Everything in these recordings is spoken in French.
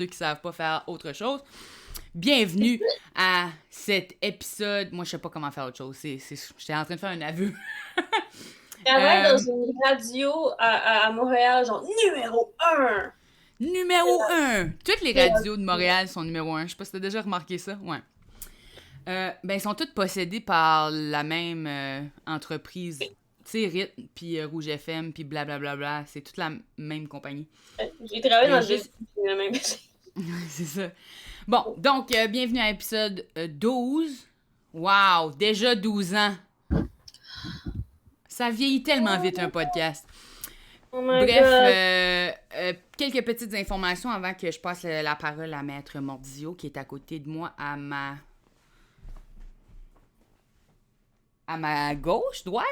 ceux qui savent pas faire autre chose. Bienvenue à cet épisode. Moi, je sais pas comment faire autre chose. J'étais en train de faire un aveu. Travaille dans une radio à Montréal, genre numéro 1. Numéro 1. Toutes les radios de Montréal sont numéro 1. Je sais pas si t'as déjà remarqué ça. Ouais. Ils sont toutes possédées par la même entreprise. Tu sais, Rythme, puis Rouge FM, puis blablabla. C'est toute la même compagnie. J'ai travaillé dans juste... le même. C'est ça. Bon, donc, bienvenue à l'épisode 12. Wow, déjà 12 ans. Ça vieillit tellement vite, un podcast. Oh Bref, quelques petites informations avant que je passe la parole à Maître Mordillo, qui est à côté de moi à ma gauche, droite?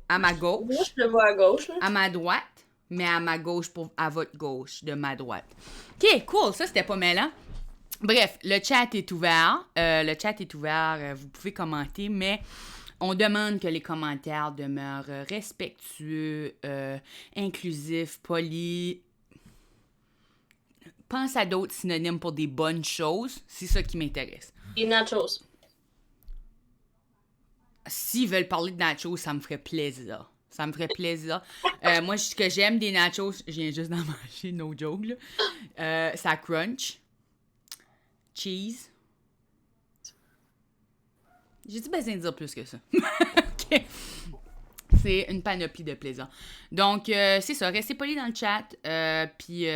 À ma gauche. Moi, je le vois à gauche. Là. À ma droite, mais à ma gauche à votre gauche, de ma droite. OK, cool, ça c'était pas mêlant. Bref, le chat est ouvert. Vous pouvez commenter, mais on demande que les commentaires demeurent respectueux, inclusifs, polis. Pense à d'autres synonymes pour des bonnes choses. C'est ça qui m'intéresse. Des nachos. S'ils veulent parler de nachos, ça me ferait plaisir. Ça me ferait plaisir. Moi, ce que j'aime des nachos, je viens juste d'en manger, no joke, là. Ça crunch. Cheese. J'ai-tu besoin de dire plus que ça? OK. C'est une panoplie de plaisir. Donc, c'est ça. Restez polis dans le chat. Puis,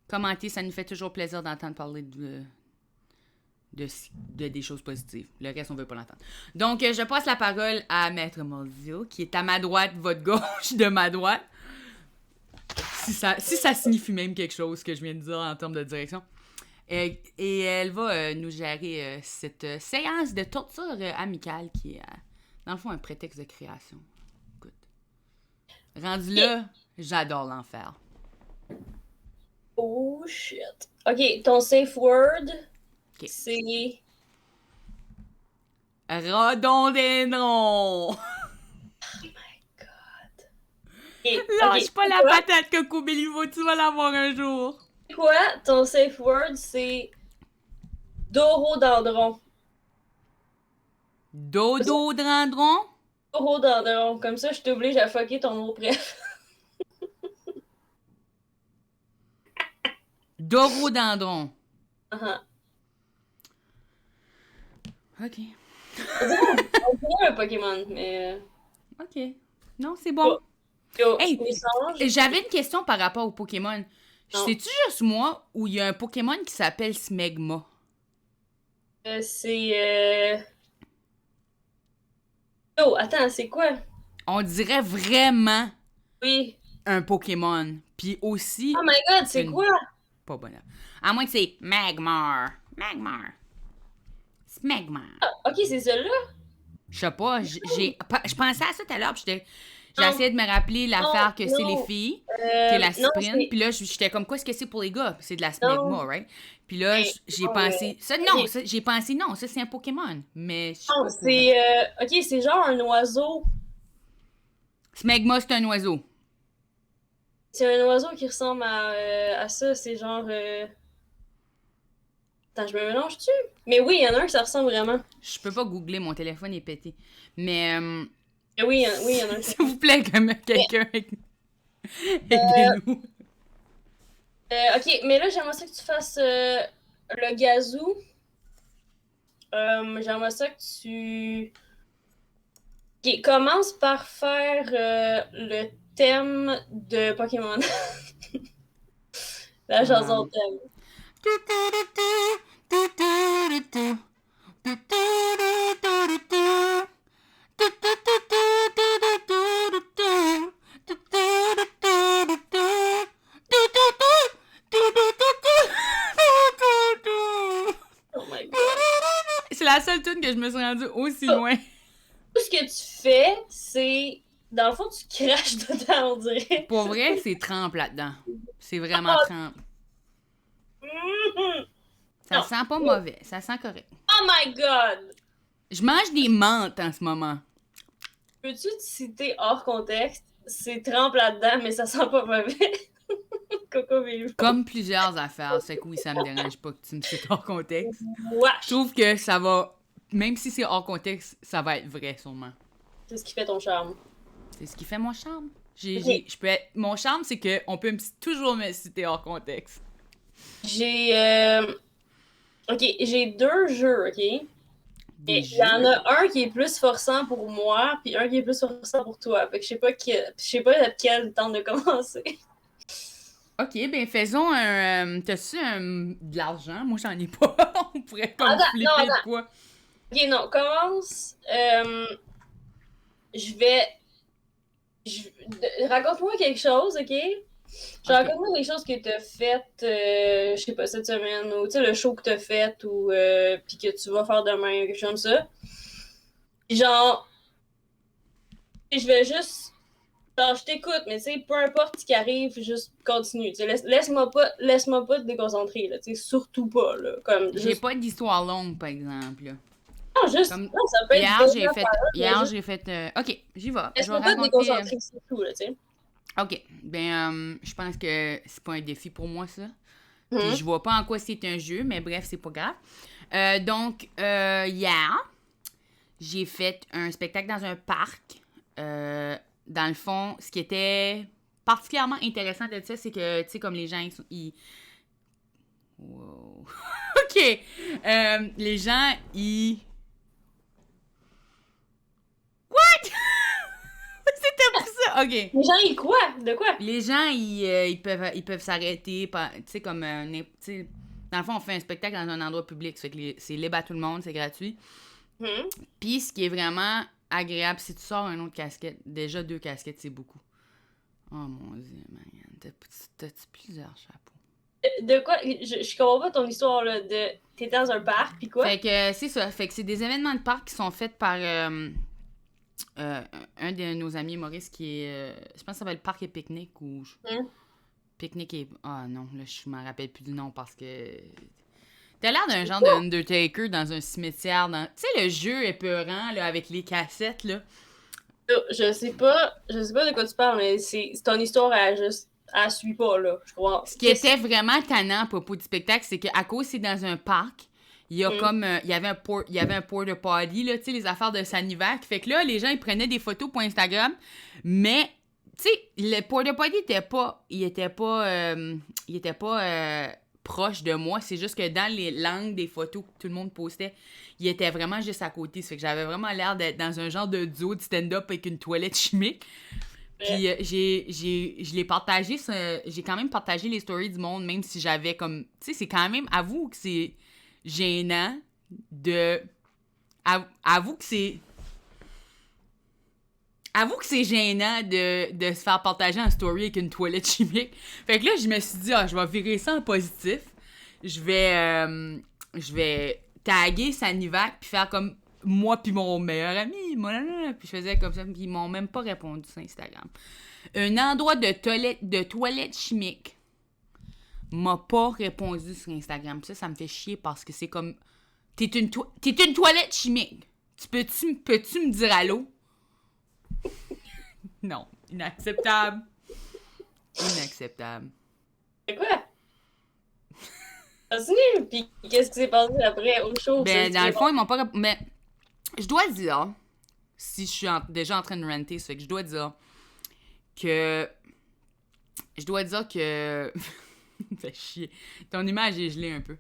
commentez. Ça nous fait toujours plaisir d'entendre parler de des choses positives. Le reste, on veut pas l'entendre. Donc, je passe la parole à Maître Mordillo, qui est à ma droite, votre gauche, de ma droite. Si ça signifie même quelque chose que je viens de dire en termes de direction. Et elle va nous gérer cette séance de torture amicale qui est, dans le fond, un prétexte de création. Écoute. Rendu là, j'adore l'enfer. Oh shit. Ok, ton safe word, c'est... Rhododendron! Oh my god. Okay, Lâche pas la patate, Coco Béliveau, tu vas l'avoir un jour. Quoi? Ton safe word, c'est Dorodendron. Dododendron? Dorodendron. Comme ça, je t'oblige à fucker ton mot bref. Dorodendron. OK. On dirait un Pokémon, mais... OK. Non, c'est bon. Hey, hey, j'avais une question par rapport au Pokémon. C'est-tu juste moi ou il y a un Pokémon qui s'appelle Smegma? C'est... Oh, attends, c'est quoi? On dirait vraiment oui. un Pokémon. Puis aussi... Oh my god, c'est quoi? Pas bonheur. À moins que c'est Magmar. Magmar. Smegma. Ah, ok, c'est celui-là? Je sais pas, je pensais à ça tout à l'heure, puis j'ai essayé de me rappeler l'affaire que c'est les filles, qui est la cyprine, puis là, j'étais comme, quoi est-ce que c'est pour les gars? C'est de la smegma, right? Puis là, j'ai pensé, j'ai pensé, non, ça c'est un Pokémon, mais... Non, c'est, ok, c'est genre un oiseau. Smegma, c'est un oiseau. C'est un oiseau qui ressemble à ça, c'est genre... Attends, je me mélange-tu? Mais oui, il y en a un qui ça ressemble vraiment. Je peux pas googler, mon téléphone est pété. Mais... oui, il y en a un. S'il vous plaît, comme quelqu'un aidez-nous. Ok, mais là, j'aimerais ça que tu fasses le gazou. J'aimerais ça que tu... Ok, commence par faire le thème de Pokémon. La chanson thème. Oh my god. C'est la seule tune que je me suis rendue aussi loin. Tout ce que tu fais, c'est... Dans le fond, tu craches dedans, on dirait. Pour vrai, c'est trempe là-dedans. C'est vraiment trempe. Ça sent pas mauvais. Ça sent correct. Oh my god! Je mange des menthes en ce moment. Peux-tu te citer hors contexte? C'est trempe là-dedans, mais ça sent pas mauvais. Coco Vivant. Comme plusieurs affaires, c'est que oui, ça me dérange pas que tu me cites hors contexte. Wesh! Je trouve que ça va, même si c'est hors contexte, ça va être vrai sûrement. C'est ce qui fait ton charme. C'est ce qui fait mon charme. Ok. Mon charme, c'est qu'on peut toujours me citer hors contexte. J'ai. Ok, j'ai 2 jeux, ok? Des Et il y en a un qui est plus forçant pour moi, puis un qui est plus forçant pour toi. Fait que je sais pas lequel tente de commencer. Ok, ben faisons un. T'as-tu de l'argent? Moi, j'en ai pas. On pourrait comme Attends, flipper non, de attends. quoi. Ok, non, commence. Je vais. Raconte-moi quelque chose, ok? Ok. Raconte-moi quelque chose que t'as fait, je sais pas, cette semaine, ou tu sais, le show que t'as fait, ou puis que tu vas faire demain, quelque chose comme ça. Genre, je vais juste. Genre, je t'écoute, mais tu sais, peu importe ce qui arrive, juste continue. Tu sais, laisse-moi pas te déconcentrer, là. Tu sais, surtout pas, là. Comme, J'ai juste. pas d'histoire longue, par exemple. Là. Non, juste. Comme Non, ça peut être hier, deux j'ai fait. affaires, mais Hier, juste. j'ai fait. Ok, j'y vais. Je vais Laisse-moi pas te raconter. déconcentrer, c'est tout, là, tu sais. Ok, ben, je pense que c'est pas un défi pour moi, ça. Puis Mhm. je vois pas en quoi c'est un jeu, mais bref, c'est pas grave. Donc, hier, j'ai fait un spectacle dans un parc. Dans le fond, ce qui était particulièrement intéressant de ça, c'est que, tu sais, comme les gens, Wow. OK. Les gens, What? C'était pour ça. OK. Les gens, ils quoi? De quoi? Les gens, ils peuvent s'arrêter. Tu sais, comme. Tu sais, dans le fond, on fait un spectacle dans un endroit public. Ça fait que c'est libre à tout le monde, c'est gratuit. Mhm. Puis, ce qui est vraiment agréable, si tu sors un autre casquette, déjà 2 casquettes, c'est beaucoup. Oh mon Dieu, man. T'as-tu plusieurs chapeaux? De quoi? Je comprends pas ton histoire, là. T'étais dans un parc, puis quoi? Fait que c'est ça. Fait que c'est des événements de parc qui sont faits par un de nos amis Maurice qui est. Je pense que ça s'appelle Parc et Pique-Nique ou. Mhm. Pique-Nique et. Ah non, là, je m'en rappelle plus du nom parce que. T'as l'air d'un genre d'Undertaker dans un cimetière. Tu sais, le jeu épeurant, là, avec les cassettes, là. Je sais pas de quoi tu parles, mais c'est ton histoire, elle suit pas, là. Je crois. Ce qui était vraiment tannant à propos du spectacle, c'est qu'à cause c'est dans un parc, il y a comme il y avait un porta potty là, tu sais les affaires de Sanivac. Fait que là les gens ils prenaient des photos pour Instagram, mais tu sais le porta potty il était pas proche de moi, c'est juste que dans les langues des photos que tout le monde postait, il était vraiment juste à côté. Ça fait que j'avais vraiment l'air d'être dans un genre de duo de stand-up avec une toilette chimique. Puis je l'ai partagé, j'ai quand même partagé les stories du monde, même si j'avais comme... Tu sais, c'est quand même... Avoue que c'est gênant de... Avoue que c'est... Avoue que c'est gênant de se faire partager en story avec une toilette chimique. Fait que là, je me suis dit, je vais virer ça en positif. Je vais taguer Sanivac puis faire comme moi puis mon meilleur ami. Puis je faisais comme ça, puis ils m'ont même pas répondu sur Instagram. Un endroit de toilette chimique m'a pas répondu sur Instagram. Ça me fait chier parce que c'est comme... T'es une toilette chimique. Peux-tu me dire allô? Non. Inacceptable. Inacceptable. C'est quoi? Continue, puis qu'est-ce qui s'est passé après au show? Ben, dans le fond, ils m'ont pas répondu. Mais je dois dire, si je suis déjà en train de ranter, ça fait que je dois dire que... fait chier. Ton image est gelée un peu.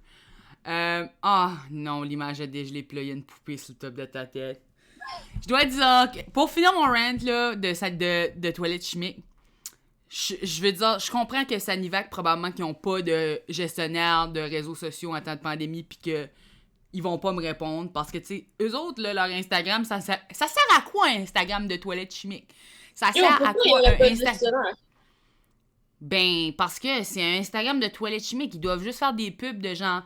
Non, l'image est dégelée, puis là, il y a une poupée sur le top de ta tête. Je dois dire que, pour finir mon rant, là, de toilette chimique, je veux dire, je comprends que Sanivac, probablement, qu'ils n'ont pas de gestionnaire de réseaux sociaux en temps de pandémie, puis que ils vont pas me répondre, parce que, tu sais, eux autres, là, leur Instagram, ça sert à quoi, un Instagram de toilette chimique? Ça sert à quoi, un Instagram? Ben, parce que c'est un Instagram de toilette chimique. Ils doivent juste faire des pubs de genre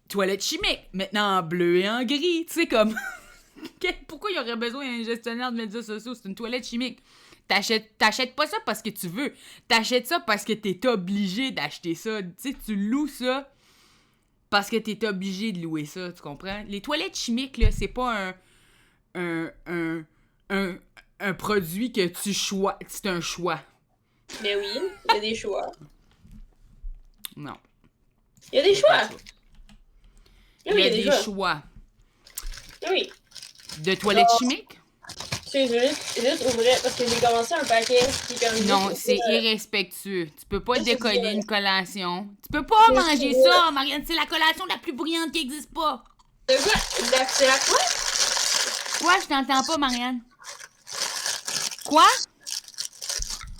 toilette chimique, maintenant en bleu et en gris. Tu sais, comme. Pourquoi il y aurait besoin d'un gestionnaire de médias sociaux? C'est une toilette chimique. T'achètes pas ça parce que tu veux. T'achètes ça parce que t'es obligé d'acheter ça. Tu sais, tu loues ça parce que t'es obligé de louer ça. Tu comprends? Les toilettes chimiques, là, c'est pas un produit que tu choisis. C'est un choix. Mais oui, il y a des choix. Non. Il y a des choix. Il y a des choix. Oui. De toilettes chimiques? C'est juste ouvrir parce que j'ai commencé un paquet qui est comme. Non, c'est irrespectueux. Tu peux pas décoller une collation. Tu peux pas manger ça, Marianne. C'est la collation la plus brillante qui existe pas. C'est quoi? C'est la quoi? Quoi? Je t'entends pas, Marianne. Quoi?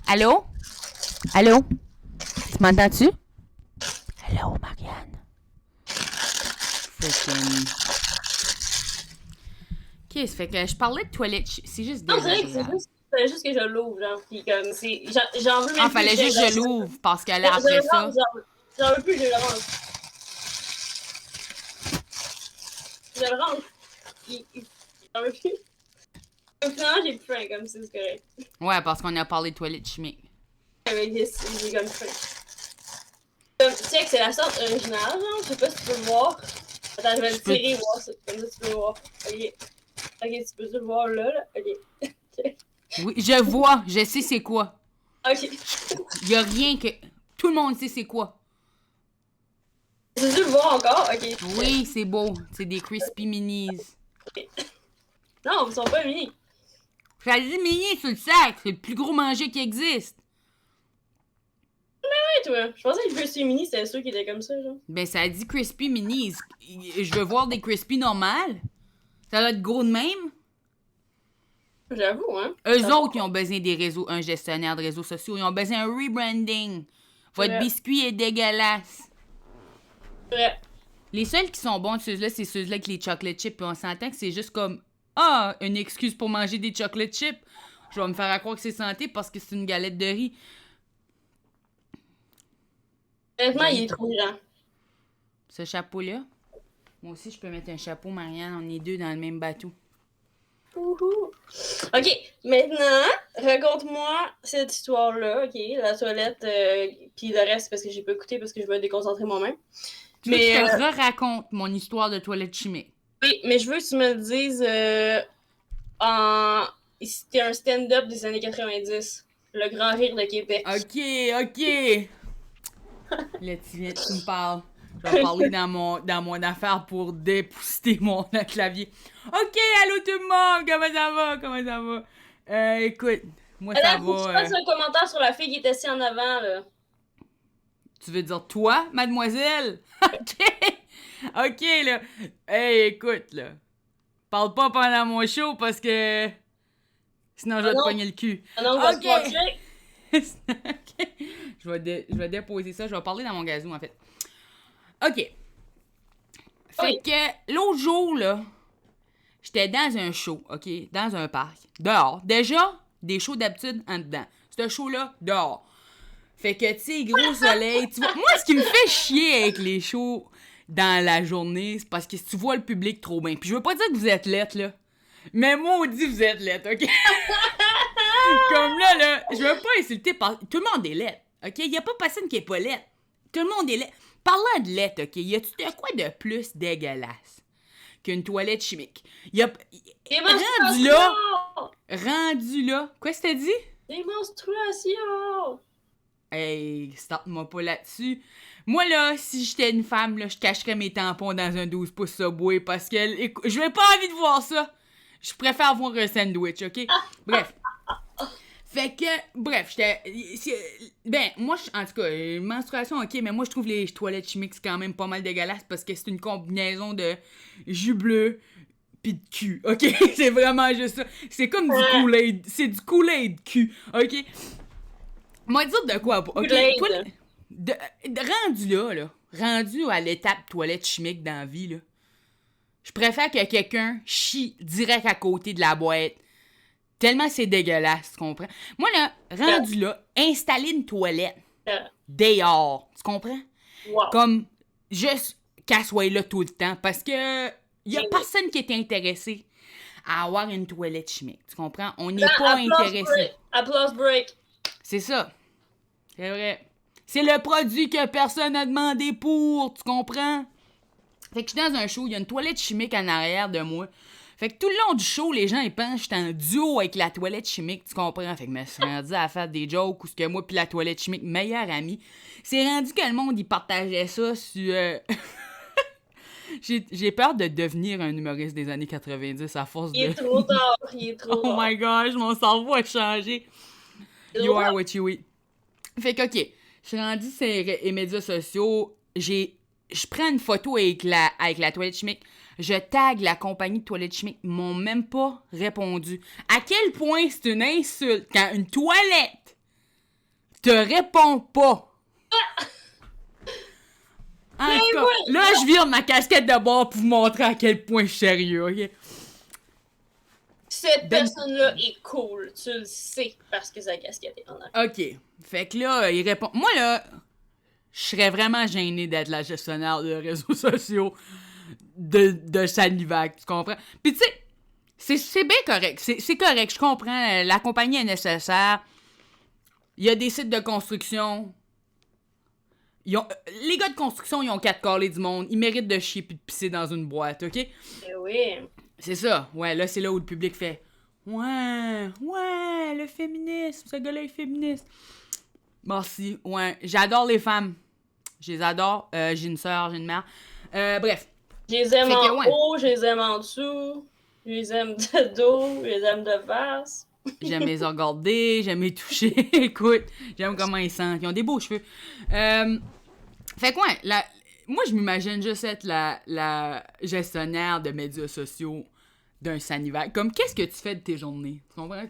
Allô? Allô? Tu m'entends-tu? Allô, Marianne? Ok, ça fait que je parlais de toilettes. C'est juste Non, c'est désagréable. fallait juste que je l'ouvre, genre, pis comme, c'est, j'en veux même Ah, fallait juste que je l'ouvre, parce que là, après ça... J'en veux plus, je le range. Je le range. J'en veux plus. Donc, finalement, j'ai plus faim, comme c'est correct. Ouais, parce qu'on a parlé de toilettes chimiques. Avec des j'ai comme faim. Comme, tu sais que c'est la sorte originale, genre, je sais pas si tu peux le voir. Attends, je vais le tirer, voir ça. Comme ça, tu peux le voir. Ok. Ok, tu peux le voir là. Ok. Oui, je vois, je sais c'est quoi. Ok. Y a rien que... Tout le monde sait c'est quoi. Tu veux le voir encore? Ok. Oui, c'est beau. C'est des Crispy Minis. Okay. Non, ils sont pas mini. Ça dit mini sur le sac. C'est le plus gros manger qui existe. Ouais, toi. Je pensais que le Crispy Mini, c'était ceux qui étaient comme ça, genre. Ben, ça dit Crispy Minis. Je veux voir des Crispy normales. Ça doit être gros de même. J'avoue, hein. Eux autres, ils ont besoin des réseaux, un gestionnaire de réseaux sociaux. Ils ont besoin d'un rebranding. Votre biscuit est dégueulasse. Ouais. Les seuls qui sont bons de ceux-là, c'est ceux-là avec les chocolate chips. Puis on s'entend que c'est juste comme, ah, une excuse pour manger des chocolate chips. Je vais me faire croire que c'est santé parce que c'est une galette de riz. Honnêtement, il est trop grand. Ce chapeau-là. Moi aussi, je peux mettre un chapeau, Marianne. On est deux dans le même bateau. Ouhou. Ok, maintenant, raconte-moi cette histoire-là, ok, la toilette, puis le reste, parce que j'ai pas écouté, parce que je vais me déconcentrer moi-même. Mais je te raconte mon histoire de toilette chimique. Oui, mais je veux que tu me le dises c'était un stand-up des années 90. Le grand rire de Québec. Ok. Là, tu me parles. Je vais parler dans mon affaire pour dépousser mon clavier. Ok, allô tout le monde, comment ça va? Écoute, moi ça Faut que tu va. fasses un commentaire sur la fille qui est assise en avant, là. Tu veux dire toi, mademoiselle? Ok, là. Hey, écoute, là. Parle pas pendant mon show parce que... Sinon, je vais te pogner le cul. Ah non, on va se Ok. Je vais déposer ça. Je vais parler dans mon gazou, en fait. Ok. Fait que l'autre jour, là, j'étais dans un show, ok? Dans un parc. Dehors. Déjà, des shows d'habitude en dedans. Ce show-là, dehors. Fait que, tu sais, gros soleil. Tu vois, moi, ce qui me fait chier avec les shows dans la journée, c'est parce que si tu vois le public trop bien. Puis je veux pas dire que vous êtes lettres, là. Mais moi, on dit vous êtes lettres, ok? Comme là, je veux pas insulter. Tout le monde est lettre, ok? Y a pas personne qui est pas lettre. Tout le monde est lettre. Parlant de lettre, ok? Y a-tu de quoi de plus dégueulasse qu'une toilette chimique? Rendu là. Quoi, t'as dit? Des menstruations! Hey, starte-moi pas là-dessus. Moi, là, si j'étais une femme, là, je cacherais mes tampons dans un 12 pouces Subway parce que je n'ai pas envie de voir ça. Je préfère voir un sandwich, OK? Bref. Fait que, bref, moi, en tout cas, menstruation, OK, mais moi, je trouve les toilettes chimiques, c'est quand même pas mal dégueulasse parce que c'est une combinaison de jus bleu pis de cul, OK? C'est vraiment juste ça. C'est comme du Kool-Aid. C'est du Kool-Aid cul, OK? Moi, dire de quoi, OK? Rendu à l'étape toilette chimique dans la vie, là, je préfère que quelqu'un chie direct à côté de la boîte. Tellement c'est dégueulasse, tu comprends? Moi, là, rendu là, installer une toilette dehors, tu comprends? Wow. Comme, juste qu'elle soit là tout le temps, parce que y a personne qui est intéressé à avoir une toilette chimique, tu comprends? On n'est pas intéressé. Applause break. C'est ça. C'est vrai. C'est le produit que personne n'a demandé pour, tu comprends? Fait que je suis dans un show, il y a une toilette chimique en arrière de moi. Fait que tout le long du show, les gens, ils pensent que j'étais en duo avec la toilette chimique, tu comprends? Fait que je me suis rendu à faire des jokes où ce que moi puis la toilette chimique, meilleure amie. C'est rendu que le monde, il partageait ça sur... J'ai peur de devenir un humoriste des années 90 à force Il de... est trop tard, il est trop Oh tard. my gosh, mon cerveau a changé. You are what you eat. Fait que, OK, je suis rendue sur les médias sociaux, je prends une photo avec la toilette chimique, je tag la compagnie de toilette chimique, ils m'ont même pas répondu. À quel point c'est une insulte quand une toilette te répond pas? En tout cas, là, je vire ma casquette de bord pour vous montrer à quel point je suis sérieux, OK? Cette personne-là est cool, tu le sais, parce que sa casquette est en arrière. OK. Fait que là, il répond... Moi, là, je serais vraiment gênée d'être la gestionnaire de réseaux sociaux de Sanivac, tu comprends? Puis tu sais, c'est bien correct. C'est correct, je comprends. La compagnie est nécessaire. Il y a des sites de construction. Les gars de construction, ils ont 4 calés du monde. Ils méritent de chier puis de pisser dans une boîte, OK? Eh oui. C'est ça. Ouais, là, c'est là où le public fait « Ouais, le féminisme, ce gars-là est féministe. » Merci. Ouais, j'adore les femmes. Je les adore. J'ai une soeur, j'ai une mère. Bref. Je les aime Fait que, en ouais. haut, je les aime en dessous, je les aime de dos, je les aime de face. J'aime les regarder, j'aime les toucher. Écoute, j'aime comment ils sentent. Ils ont des beaux cheveux. Fait que ouais, moi je m'imagine juste être la gestionnaire de médias sociaux d'un Sanivac. Comme, qu'est-ce que tu fais de tes journées? Tu comprends?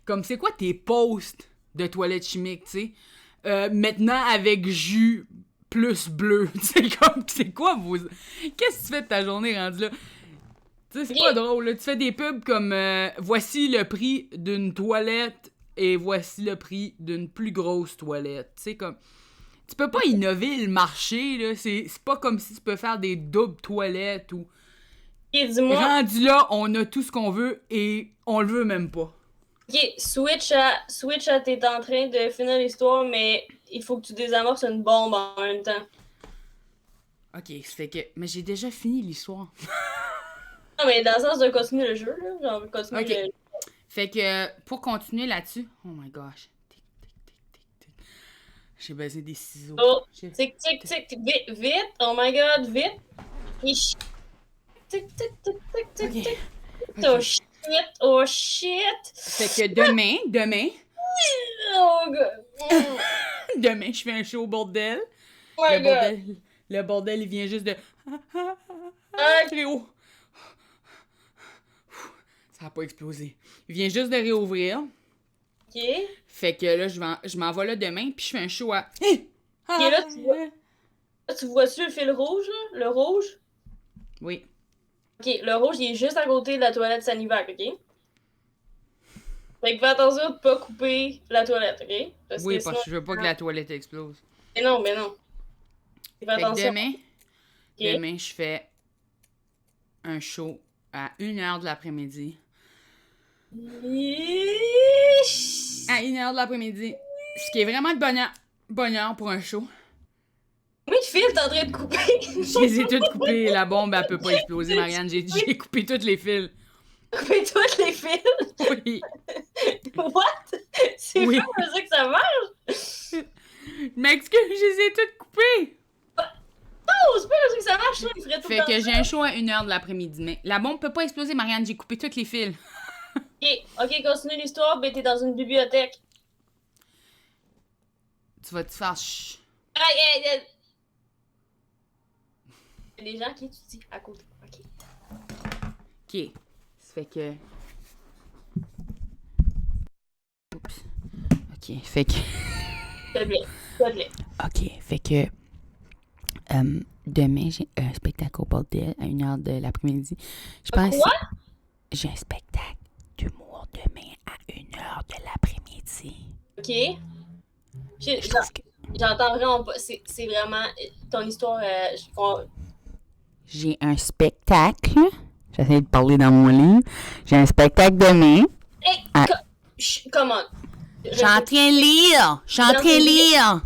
Comme c'est quoi tes posts de toilettes chimiques, tu sais? Maintenant avec jus plus bleu. Tu sais, comme, c'est quoi vos... Qu'est-ce que tu fais de ta journée rendue là? Tu sais, c'est pas drôle, là. Tu fais des pubs comme voici le prix d'une toilette et voici le prix d'une plus grosse toilette. Tu sais, comme... Tu peux pas innover le marché, là. C'est pas comme si tu peux faire des doubles toilettes ou... Ok, dis-moi. Rendu là, on a tout ce qu'on veut et on le veut même pas. Ok, Switch à t'es en train de finir l'histoire, mais il faut que tu désamorces une bombe en même temps. Ok, ça fait que... Mais j'ai déjà fini l'histoire. Non, mais dans le sens de continuer le jeu, là. Genre, continuer Ok. le... Fait que, pour continuer là-dessus... Oh my gosh. Tic, tic, tic, tic, tic. J'ai besoin des ciseaux. Oh, tic, tic, tic, vite, vite, oh my god, vite. Et tic, tic, tic, tic, tic, Ok. tic. Ok. Oh shit, oh shit. Fait que demain, Oh god. demain, je fais un show au bordel. Oh my god. Le bordel, il vient juste de... Ah, Très haut. Ça a pas explosé. Il vient juste de réouvrir. ok. Fait que là, je m'en vais là demain, puis je fais un show à... là, tu vois-tu le fil rouge, là? Le rouge? Oui. Ok, le rouge, il est juste à côté de la toilette Sanivac, ok? Fait que fais attention de pas couper la toilette, ok? Parce Oui, que parce que je sinon- veux pas que la toilette explose. Mais non, mais non. Fais Fait que attention. Ok. demain, je fais un show à 1h de l'après-midi. À 1h de l'après-midi. Ce qui est vraiment de bonheur pour un show. Combien de fils t'es en train de couper? Je les ai toutes coupées. La bombe, elle peut pas exploser, Marianne. J'ai coupé toutes les fils. Couper toutes les fils? Oui. What? C'est Oui. pas comme ça que ça marche? Je m'excuse, je les ai toutes coupées. Oh, c'est pas comme ça que ça marche, ça. Il ferait tout Fait le temps que ça. j'ai un show à 1h de l'après-midi. Mais la bombe peut pas exploser, Marianne. J'ai coupé toutes les fils. Ok, continue l'histoire, ben t'es dans une bibliothèque. Tu vas te faire chut. Il y a des gens qui étudient à côté. Ok. OK. Ça fait que... Oups. OK. Fait que... S'il te plaît. S'il te plaît. OK. Fait que... demain, j'ai un spectacle au bordel à 1h de l'après-midi. Je pense... Quoi? J'ai un spectacle d'humour demain à 1h de l'après-midi. Ok. Je pense que J'entends vraiment pas. C'est vraiment ton histoire. j'ai un spectacle. J'essaie de parler dans mon livre. J'ai un spectacle demain. Hey, Ah. comment? Je suis en train de lire. Je suis en train de lire.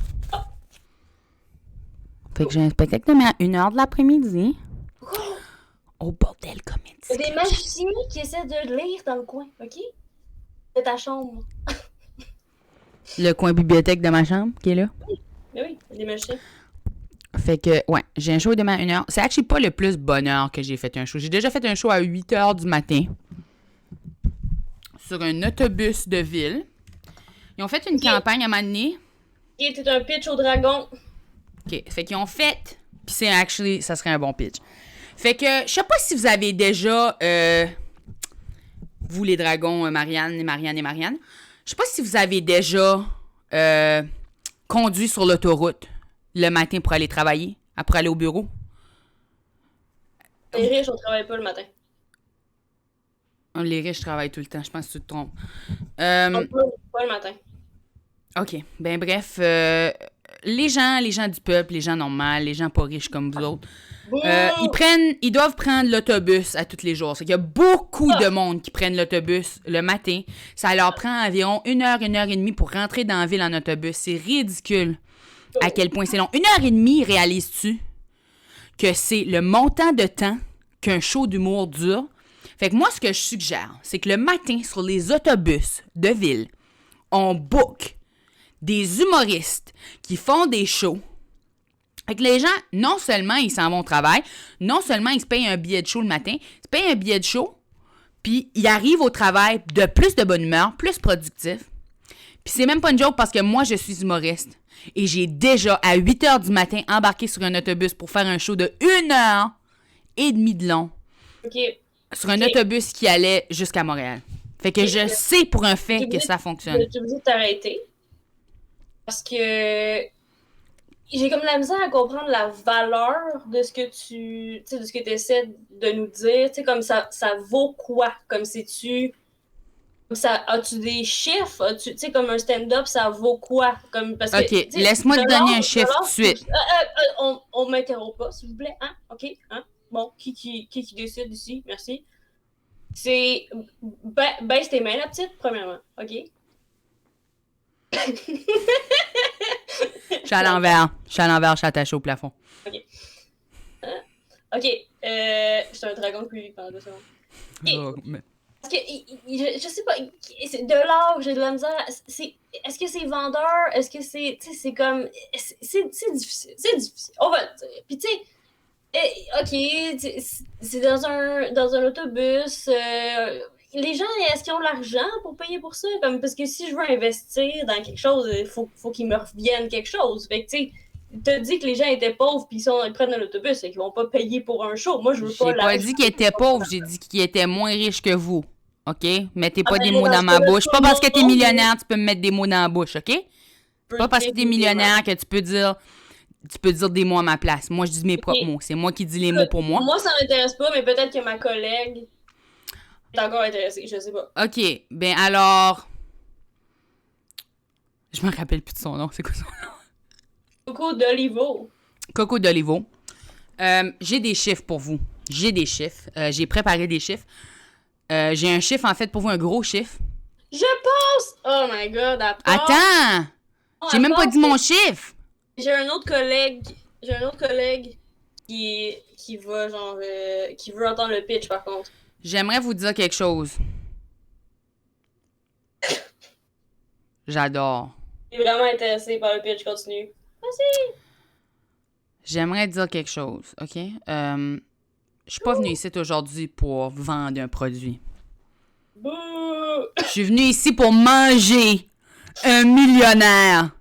Fait que j'ai un spectacle demain à 1h de l'après-midi. Au bordel comédie. Il y a des magiciens qui essaient de lire dans le coin, OK? De ta chambre. Le coin bibliothèque de ma chambre qui est là. Mais oui, il y a des magiciens. Fait que, ouais, j'ai un show demain à 1h. C'est actually pas le plus bonne heure que j'ai fait un show. J'ai déjà fait un show à 8h du matin sur un autobus de ville. Ils ont fait une campagne à un moment donné. Ok, t'es un pitch au dragon. OK, fait qu'ils ont fait... Puis c'est actually, ça serait un bon pitch. Fait que, je sais pas si vous avez déjà... vous, les dragons, Marianne, je sais pas si vous avez déjà conduit sur l'autoroute le matin pour aller travailler, pour aller au bureau. Les riches, on travaille pas le matin. Les riches travaillent tout le temps, je pense que tu te trompes. Pas le matin. OK, ben bref, les gens du peuple, les gens normaux, les gens pas riches comme vous autres, ils doivent prendre l'autobus à tous les jours. C'est qu'il y a beaucoup de monde qui prennent l'autobus le matin. Ça leur prend environ 1h, 1h30 pour rentrer dans la ville en autobus. C'est ridicule à quel point c'est long. 1h30, réalises-tu que c'est le montant de temps qu'un show d'humour dure? Fait que moi, ce que je suggère, c'est que le matin, sur les autobus de ville, on book des humoristes qui font des shows. Fait que les gens, non seulement ils s'en vont au travail, non seulement ils se payent un billet de show le matin, ils se payent un billet de show, puis ils arrivent au travail de plus de bonne humeur, plus productif. Puis c'est même pas une joke parce que moi, je suis humoriste. Et j'ai déjà, à 8h du matin, embarqué sur un autobus pour faire un show de 1h30 de long. OK. Sur un autobus qui allait jusqu'à Montréal. Fait que je sais pour un fait que ça fonctionne. Tu me dis de t'arrêter. Parce que j'ai comme la misère à comprendre la valeur de ce que tu sais, de ce que tu essaies de nous dire. Tu sais, comme ça vaut quoi? Comme si as-tu des chiffres? Tu sais, comme un stand-up, ça vaut quoi? Comme, parce que, OK, laisse-moi te donner un chiffre tout de suite. On m'interrompt pas, s'il vous plaît. Hein? OK? Hein? Bon, qui décide ici? Merci. C'est... baisse tes mains, la petite, premièrement. OK? Je suis à l'envers, je suis attaché au plafond. OK. OK. Je suis un dragon qui vit pendant 2 secondes. Oh, mais... Parce que, je sais pas, c'est de l'art, j'ai de la misère. Est-ce que c'est vendeur? Est-ce que c'est. Tu sais, c'est comme. C'est difficile. C'est difficile. On va le dire. Puis, tu sais, OK, c'est dans un autobus. Les gens, est-ce qu'ils ont l'argent pour payer pour ça? Comme, parce que si je veux investir dans quelque chose, il faut qu'ils me reviennent quelque chose. Fait que, tu sais, t'as dit que les gens étaient pauvres puis ils prennent l'autobus et qu'ils vont pas payer pour un show. Moi, je veux pas J'ai pas dit qu'ils étaient pauvres, j'ai dit qu'ils étaient moins riches que vous. OK? Mettez pas des mots dans ma bouche. Pas parce que t'es millionnaire, tu peux me mettre des mots dans la bouche, OK? Pas parce que t'es millionnaire que tu peux dire des mots à ma place. Moi, je dis mes propres mots. C'est moi qui dis les mots pour moi. Moi, ça m'intéresse pas, mais peut-être que ma collègue est encore intéressée. Je sais pas. OK. Ben alors... Je me rappelle plus de son nom. C'est quoi son nom? Coco d'Olivo. Coco d'Olivo. J'ai des chiffres pour vous. J'ai des chiffres. J'ai préparé des chiffres. J'ai un chiffre, en fait, pour vous, un gros chiffre. Je pense! Oh my God, Attends! J'ai même pas dit mon chiffre! J'ai un autre collègue qui va, genre, qui veut entendre le pitch, par contre. J'aimerais vous dire quelque chose. J'adore. Je suis vraiment intéressé par le pitch, continue. Vas-y! J'aimerais dire quelque chose, OK? Je suis pas venue ici aujourd'hui pour vendre un produit. Bouh! Je suis venue ici pour manger un millionnaire.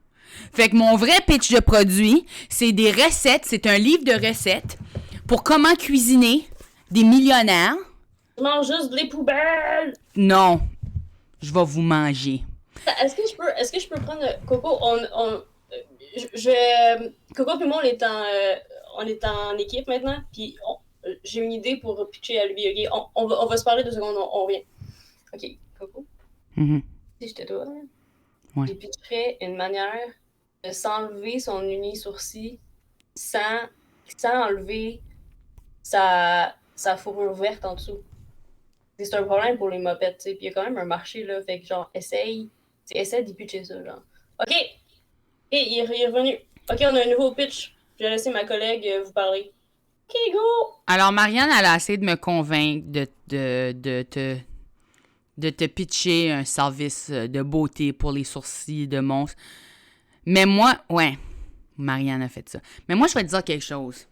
Fait que mon vrai pitch de produit, c'est des recettes, c'est un livre de recettes pour comment cuisiner des millionnaires. Je mange juste des poubelles! Non, je vais vous manger. Est-ce que je peux prendre Coco? Coco et moi, on est en équipe maintenant, puis j'ai une idée pour pitcher à lui, ok? On va se parler 2 secondes, on revient. Ok, Coco? Mm-hmm. Si j'étais toi, ouais. je pitcherais une manière de s'enlever son uni-sourcil sans enlever sa fourrure verte en dessous. C'est un problème pour les mopettes, tu sais, puis il y a quand même un marché, là, fait que genre, essaye d'y pitcher ça, genre. Ok! Et il est revenu. Ok, on a un nouveau pitch. Je vais laisser ma collègue vous parler. Ok, go! Alors, Marianne, elle a essayé de me convaincre de te pitcher un service de beauté pour les sourcils de monstre. Mais moi, ouais, Marianne a fait ça. Mais moi, je vais te dire quelque chose.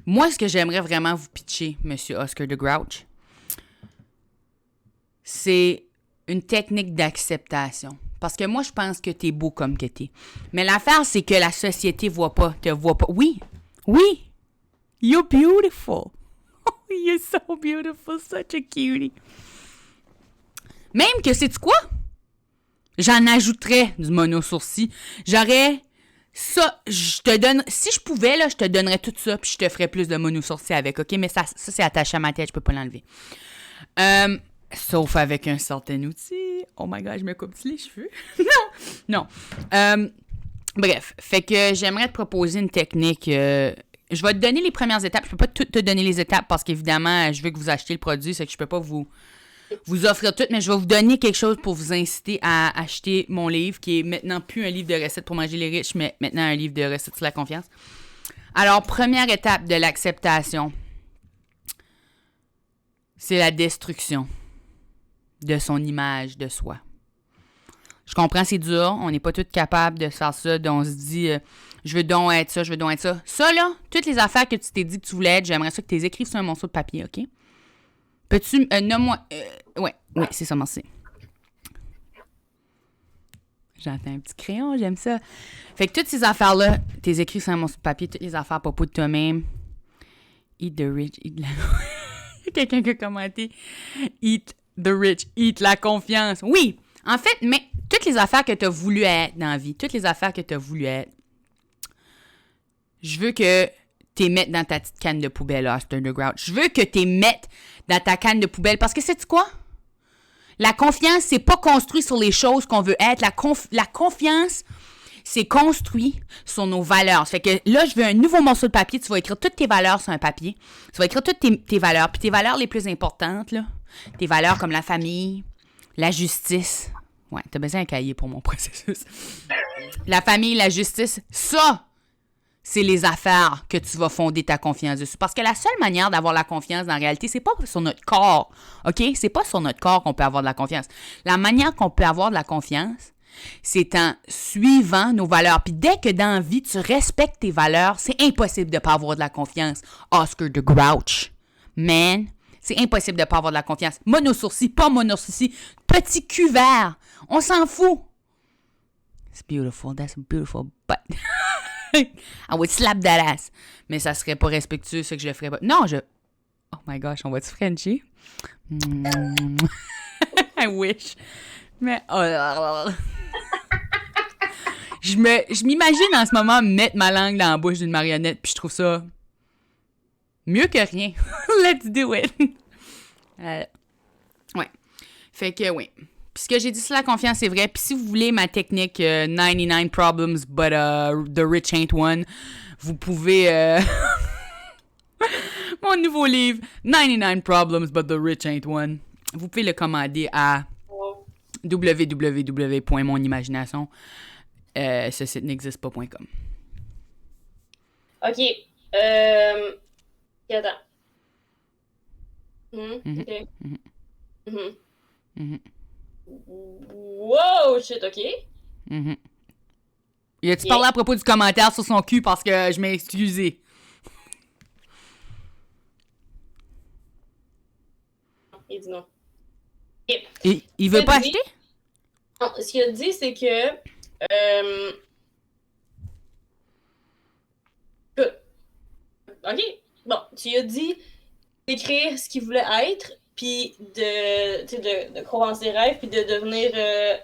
Moi, ce que j'aimerais vraiment vous pitcher, Monsieur Oscar de Grouch, c'est une technique d'acceptation. Parce que moi, je pense que t'es beau comme que t'es. Mais l'affaire, c'est que la société te voit pas. Oui, oui, you're beautiful. You're so beautiful, such a cutie. Même que, sais-tu quoi? J'en ajouterais du mono-sourcil. J'aurais ça, je te donne... Si je pouvais, là, je te donnerais tout ça, puis je te ferais plus de mono-sourcil avec, OK? Mais ça c'est attaché à ma tête, je peux pas l'enlever. Sauf avec un certain outil. Oh my God, je me coupe les cheveux. Non. Bref, fait que j'aimerais te proposer une technique... je vais te donner les premières étapes. Je peux pas te donner les étapes parce qu'évidemment, je veux que vous achetiez le produit, c'est que je peux pas vous offrir tout, mais je vais vous donner quelque chose pour vous inciter à acheter mon livre, qui est maintenant plus un livre de recettes pour manger les riches, mais maintenant un livre de recettes sur la confiance. Alors, première étape de l'acceptation, c'est la destruction de son image de soi. Je comprends, c'est dur, on n'est pas tous capables de faire ça, on se dit, je veux donc être ça, je veux donc être ça. Ça, là, toutes les affaires que tu t'es dit que tu voulais être, j'aimerais ça que tu les écrives sur un morceau de papier, OK? Peux-tu... nomme-moi... ouais, c'est ça, merci. J'entends un petit crayon, j'aime ça. Fait que toutes ces affaires-là, t'es écrit sur un morceau de papier, toutes les affaires à propos de toi-même. Eat the rich, eat la... Quelqu'un qui a commenté. Eat the rich, eat la confiance. Oui, en fait, mais toutes les affaires que t'as voulu être dans la vie, toutes les affaires que t'as voulu être, je veux que t'es mettes dans ta petite canne de poubelle, Oscar de Grouch. Je veux que t'es mettes dans ta canne de poubelle. Parce que sais-tu quoi? La confiance, c'est pas construit sur les choses qu'on veut être. La confiance, c'est construit sur nos valeurs. Ça fait que là, je veux un nouveau morceau de papier. Tu vas écrire toutes tes valeurs sur un papier. Tu vas écrire toutes tes valeurs. Puis tes valeurs les plus importantes, là. Tes valeurs comme la famille, la justice. Ouais, t'as besoin d'un cahier pour mon processus. La famille, la justice, ça! C'est les affaires que tu vas fonder ta confiance dessus. Parce que la seule manière d'avoir la confiance, dans la réalité, c'est pas sur notre corps, OK? C'est pas sur notre corps qu'on peut avoir de la confiance. La manière qu'on peut avoir de la confiance, c'est en suivant nos valeurs. Puis dès que dans la vie, tu respectes tes valeurs, c'est impossible de ne pas avoir de la confiance. Oscar de Grouch. Man, c'est impossible de ne pas avoir de la confiance. Mono-sourcil, pas mono-sourcil. Petit cul vert. On s'en fout. It's beautiful. That's a beautiful butt. I would slap that ass. Mais ça serait pas respectueux, ce que je le ferais pas. Non, Oh my gosh, on va-tu Frenchie? I wish. Mais... Je m'imagine en ce moment mettre ma langue dans la bouche d'une marionnette, puis je trouve ça mieux que rien. Let's do it. Ouais. Fait que, oui. Puis ce que j'ai dit sur la confiance, c'est vrai. Puis si vous voulez ma technique 99 problems, but the rich ain't one, vous pouvez... mon nouveau livre, 99 problems, but the rich ain't one. Vous pouvez le commander à www.monimagination. Ce site n'existe pas.com. OK. Attends. OK. Wow, shit, OK. Y a-tu parlé à propos du commentaire sur son cul parce que je m'ai excusé? Il dit non. Il veut pas acheter? Non, ce qu'il a dit, c'est que... OK. Bon, tu as dit d'écrire ce qu'il voulait être, puis de croire en ses rêves, puis de devenir... Elle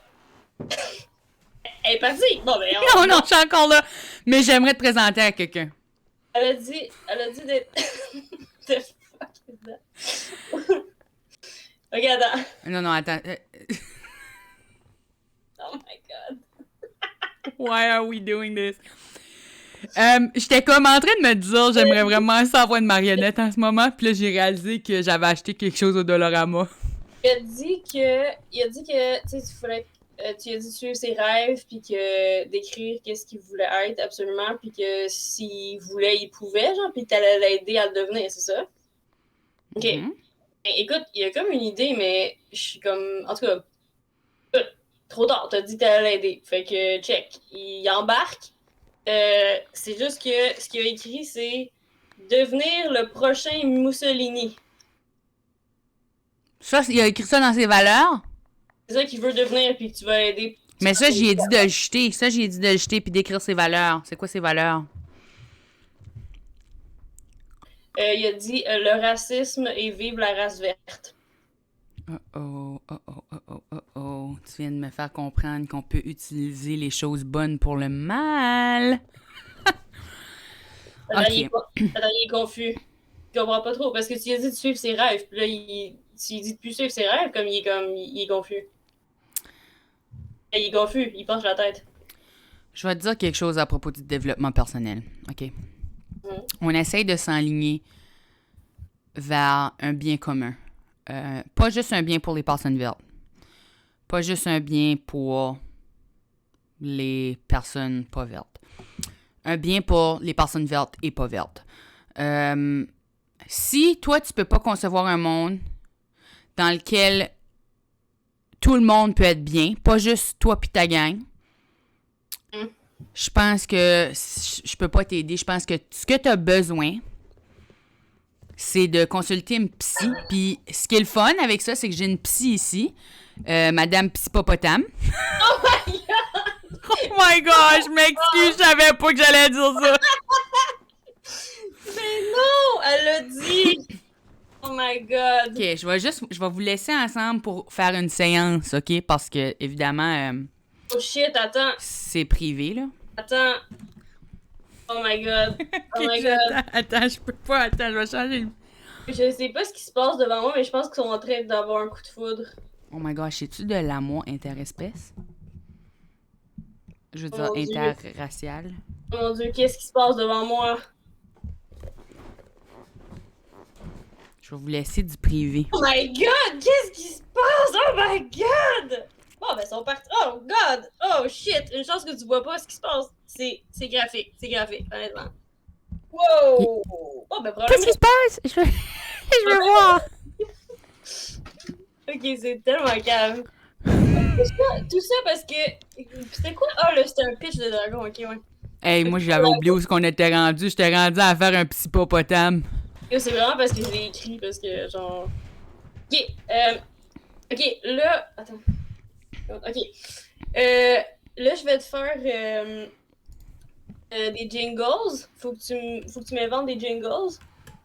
est partie! Bon, ben... Non, je suis encore là. Mais j'aimerais te présenter à quelqu'un. Elle a dit d'être... The fuck is that? Ok, attends. Non, attends. Oh my god. Why are we doing this? J'étais comme en train de me dire, j'aimerais vraiment ça avoir une marionnette en ce moment, puis là, j'ai réalisé que j'avais acheté quelque chose au Dollarama. Il a dit que, tu sais, tu lui as dit de suivre ses rêves, puis que d'écrire qu'est-ce qu'il voulait être absolument, puis que s'il voulait, il pouvait, genre, puis t'allais l'aider à le devenir, c'est ça? Ok. Mhm. Ben, écoute, il y a comme une idée, mais je suis comme. En tout cas, écoute, trop tard, t'as dit que t'allais l'aider. Fait que, check. Il embarque. C'est juste que ce qu'il a écrit, c'est devenir le prochain Mussolini. Ça, il a écrit ça dans ses valeurs. C'est ça qu'il veut devenir, puis que tu vas l'aider. Mais ça, j'y ai dit de le jeter. Ça, j'y ai dit de le jeter puis d'écrire ses valeurs. C'est quoi ses valeurs? Il a dit le racisme et vive la race verte. Oh, oh, oh, oh, oh, oh, oh. Tu viens de me faire comprendre qu'on peut utiliser les choses bonnes pour le mal. Attends, Ok. il est confus. Il comprend pas trop, parce que tu lui as dit de suivre ses rêves, puis là, tu lui dis de plus suivre ses rêves, comme il est confus. Il est confus, il penche la tête. Je vais te dire quelque chose à propos du développement personnel. OK? On essaye de s'enligner vers un bien commun. Pas juste un bien pour les personnes vertes. Pas juste un bien pour les personnes pas vertes. Un bien pour les personnes vertes et pas vertes. Si toi, tu peux pas concevoir un monde dans lequel tout le monde peut être bien, pas juste toi pis ta gang, je pense que je peux pas t'aider. Je pense que ce que tu as besoin, c'est de consulter une psy. Puis ce qui est le fun avec ça, c'est que j'ai une psy ici, Madame Psypopotame. Oh my god! Oh my god, je m'excuse, je savais pas que j'allais dire ça. Mais non! Elle l'a dit! Oh my god! Ok, je vais vous laisser ensemble pour faire une séance, ok? Parce que, évidemment, Oh shit, attends, c'est privé, là. attends. Oh my god! Oh my god! Attends, je peux pas, attends, je vais changer le... Je sais pas ce qui se passe devant moi, mais je pense qu'ils sont en train d'avoir un coup de foudre. Oh my god, c'est-tu de l'amour interespèce? Je veux dire Oh mon Dieu. interracial. Oh mon dieu, qu'est-ce qui se passe devant moi? Je vais vous laisser du privé. Oh my god! Qu'est-ce qui se passe? Oh my god! Oh, ben, ils sont partis. Oh god! Oh shit! Une chance que tu vois pas ce qui se passe. C'est graphique. C'est graphique, honnêtement. Wow! Oh, ben, Qu'est-ce probablement. qui se passe? Je veux voir. Ok, c'est tellement calme. Tout ça parce que. C'était quoi? Ah, là, c'était un pitch de dragon, ok, ouais. Hey, moi, j'avais oublié où est-ce qu'on était rendu. J'étais rendu à faire un psychopotame. Yo, c'est vraiment parce que je l'ai écrit, parce que, genre. Ok, ok, là. Attends. Ok. Là, je vais te faire des jingles. Faut que tu m'inventes des jingles.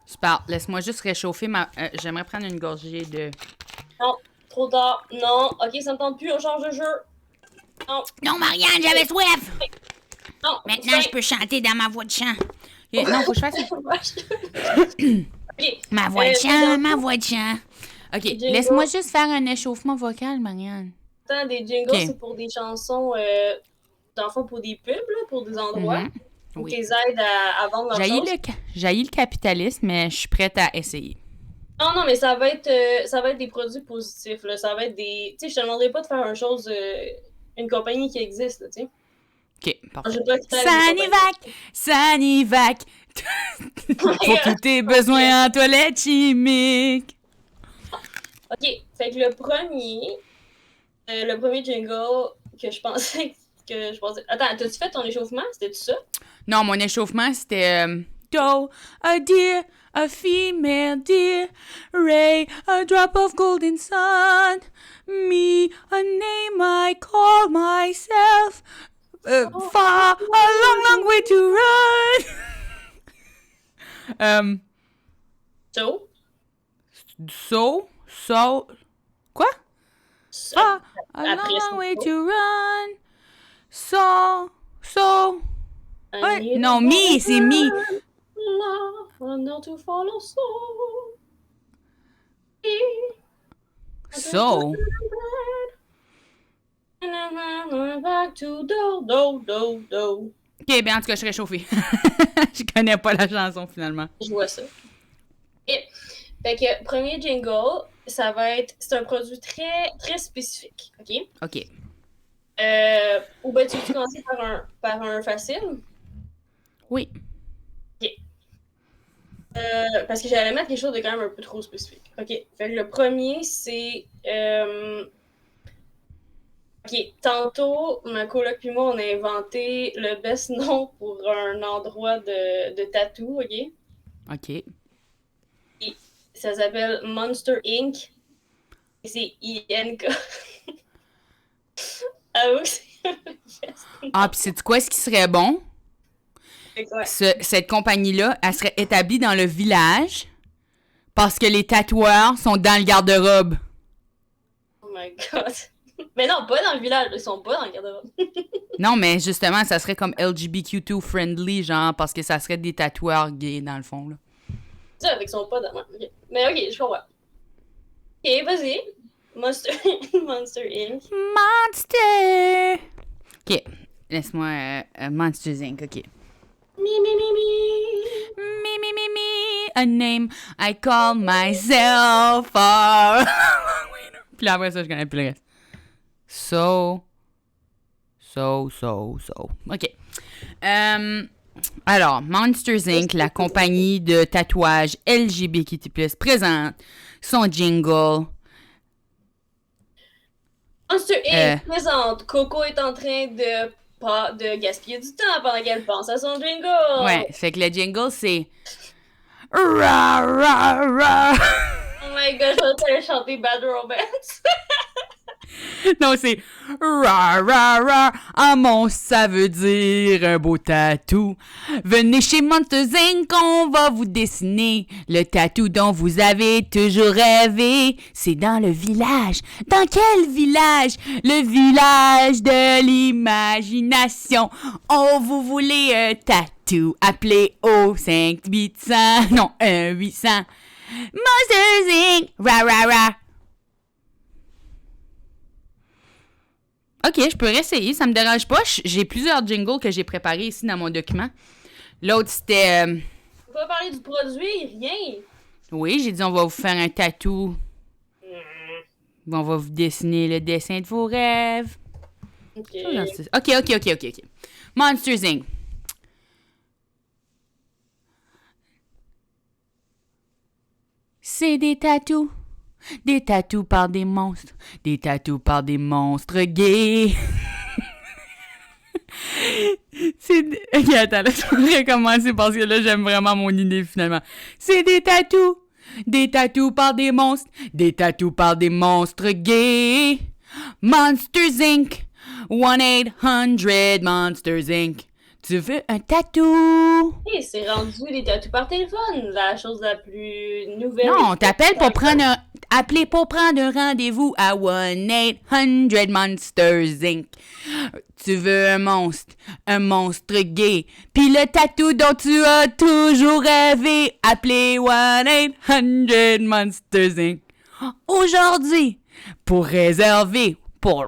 Super. Laisse-moi juste réchauffer ma... j'aimerais prendre une gorgée de... Non, trop tard. Non, ok, ça me tente plus, on change de jeu. Non, Non, Marianne, j'avais soif! non. Maintenant, je peux chanter dans ma voix de chant. Ok, non, faut que je fasse... Ok. Ma voix de chant, dans- ma voix de chant. OK, Jingle. laisse-moi juste faire un échauffement vocal, Marianne. Attends, des jingles, Ok. c'est pour des chansons, dans le fond, pour des pubs, là, pour des endroits. Mhm. Pour Oui. qu'ils aident à vendre leurs J'haïs choses. j'haïs le capitalisme, mais je suis prête à essayer. Non, non, mais ça va être des produits positifs, là. Ça va être des... Tu sais, je te demanderai pas de faire une chose... une compagnie qui existe, là, tu sais. OK, Je parfait. veux pas que tu ailles des compagnies. Sanivac! Pour tous tes besoins en toilette chimique. Ok, fait que le premier jingle que je pensais Attends, t'as-tu fait ton échauffement? C'était tout ça? Non, mon échauffement, c'était... Doe, a deer, a female deer, ray, a drop of golden sun, me, a name I call myself, far, a long, long way to run. Quoi? Far, a long, Après long way ça. to run, ouais, non, me, c'est me. To follow So. Back to do. Ok, bien en tout cas, je suis réchauffée. Je connais pas la chanson finalement. Je vois ça. Et, fait que, premier jingle, ça va être... C'est un produit très, très spécifique, OK? Ok. Ou ben tu veux commencer par un facile? Oui. Ok. Parce que j'allais mettre quelque chose de quand même un peu trop spécifique. Ok. Fait que le premier, c'est. Ok. Tantôt, ma coloc puis moi, on a inventé le best nom pour un endroit de tatou, ok? OK. Et ça s'appelle Monster Inc. Et c'est INK. Avoue que c'est. Ah, puis sais-tu quoi, ce qui serait bon? C'est quoi? Cette compagnie-là, elle serait établie dans le village parce que les tatoueurs sont dans le garde-robe. Oh my god. Mais non, pas dans le village, ils sont pas dans le garde-robe. Non, mais justement, ça serait comme LGBTQ2 friendly, genre, parce que ça serait des tatoueurs gays, dans le fond, là. Ça, avec son pas dans. Okay. Mais ok, je comprends. Ok, vas-y. Monster, Monster Inc. Monster! OK, laisse-moi Monsters Inc., OK. Mi, mi, mi, mi. Me, a name I call myself. Puis là, après ça, je connais plus le reste. So. OK. Alors, Monsters Inc., la compagnie de tatouage LGBTQ+, présente son jingle. Monster Inc. présente. Coco est en train de gaspiller du temps pendant qu'elle pense à son jingle. Ouais, fait que le jingle, c'est... Ra, ra, ra. Oh my god, je vais chanter Bad Romance. Non, c'est ra ra ra. Un monstre, ça veut dire un beau tatou. Venez chez Monsters Inc, on va vous dessiner le tatou dont vous avez toujours rêvé. C'est dans le village. Dans quel village? Le village de l'imagination. Oh, vous voulez un tatou? Appelez au 5-800. Non, 1-800. Monsters Inc. Ra ra ra. OK, je peux réessayer, ça me dérange pas. J'ai plusieurs jingles que j'ai préparés ici dans mon document. L'autre, c'était... On va parler du produit, rien. Oui, j'ai dit on va vous faire un tatou. On va vous dessiner le dessin de vos rêves. Ok. OK. Monsters Inc. C'est des tatous. Des tatous par des monstres. Des tatous par des monstres gays. Ok, attends, laisse-moi recommencer parce que là, j'aime vraiment mon idée finalement. C'est des tatous. Des tatous par des monstres. Des tatous par des monstres gays. Monsters Inc. 1-800 Monsters Inc. Tu veux un tatou? Hey, c'est rendu les tatous par téléphone, la chose la plus nouvelle. Non, t'appelles pour prendre un... Appelez pour prendre un rendez-vous à 1-800 Monsters Inc. Tu veux un monstre gay, puis le tatou dont tu as toujours rêvé. Appelez 1-800 Monsters Inc. Aujourd'hui, pour réserver. Oh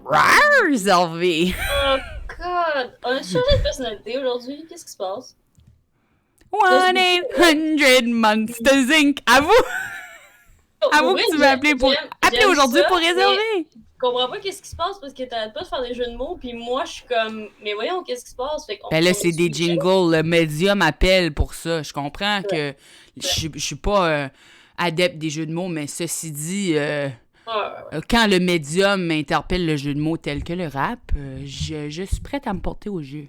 God! On a changé de personnalité aujourd'hui. Qu'est-ce qui se passe? 1-800 Monsters Inc. Avoue! Avoue que tu veux appeler pour... Appeler aujourd'hui pour réserver! Je comprends pas qu'est-ce qui se passe parce que t'arrêtes pas de faire des jeux de mots, puis moi, je suis comme... Mais voyons, qu'est-ce qui se passe? Fait ben là, c'est des jingles. Le médium appelle pour ça. Je comprends que je suis pas adepte des jeux de mots, mais ceci dit... Quand le médium m'interpelle le jeu de mots tel que le rap, je suis prête à me porter au jeu.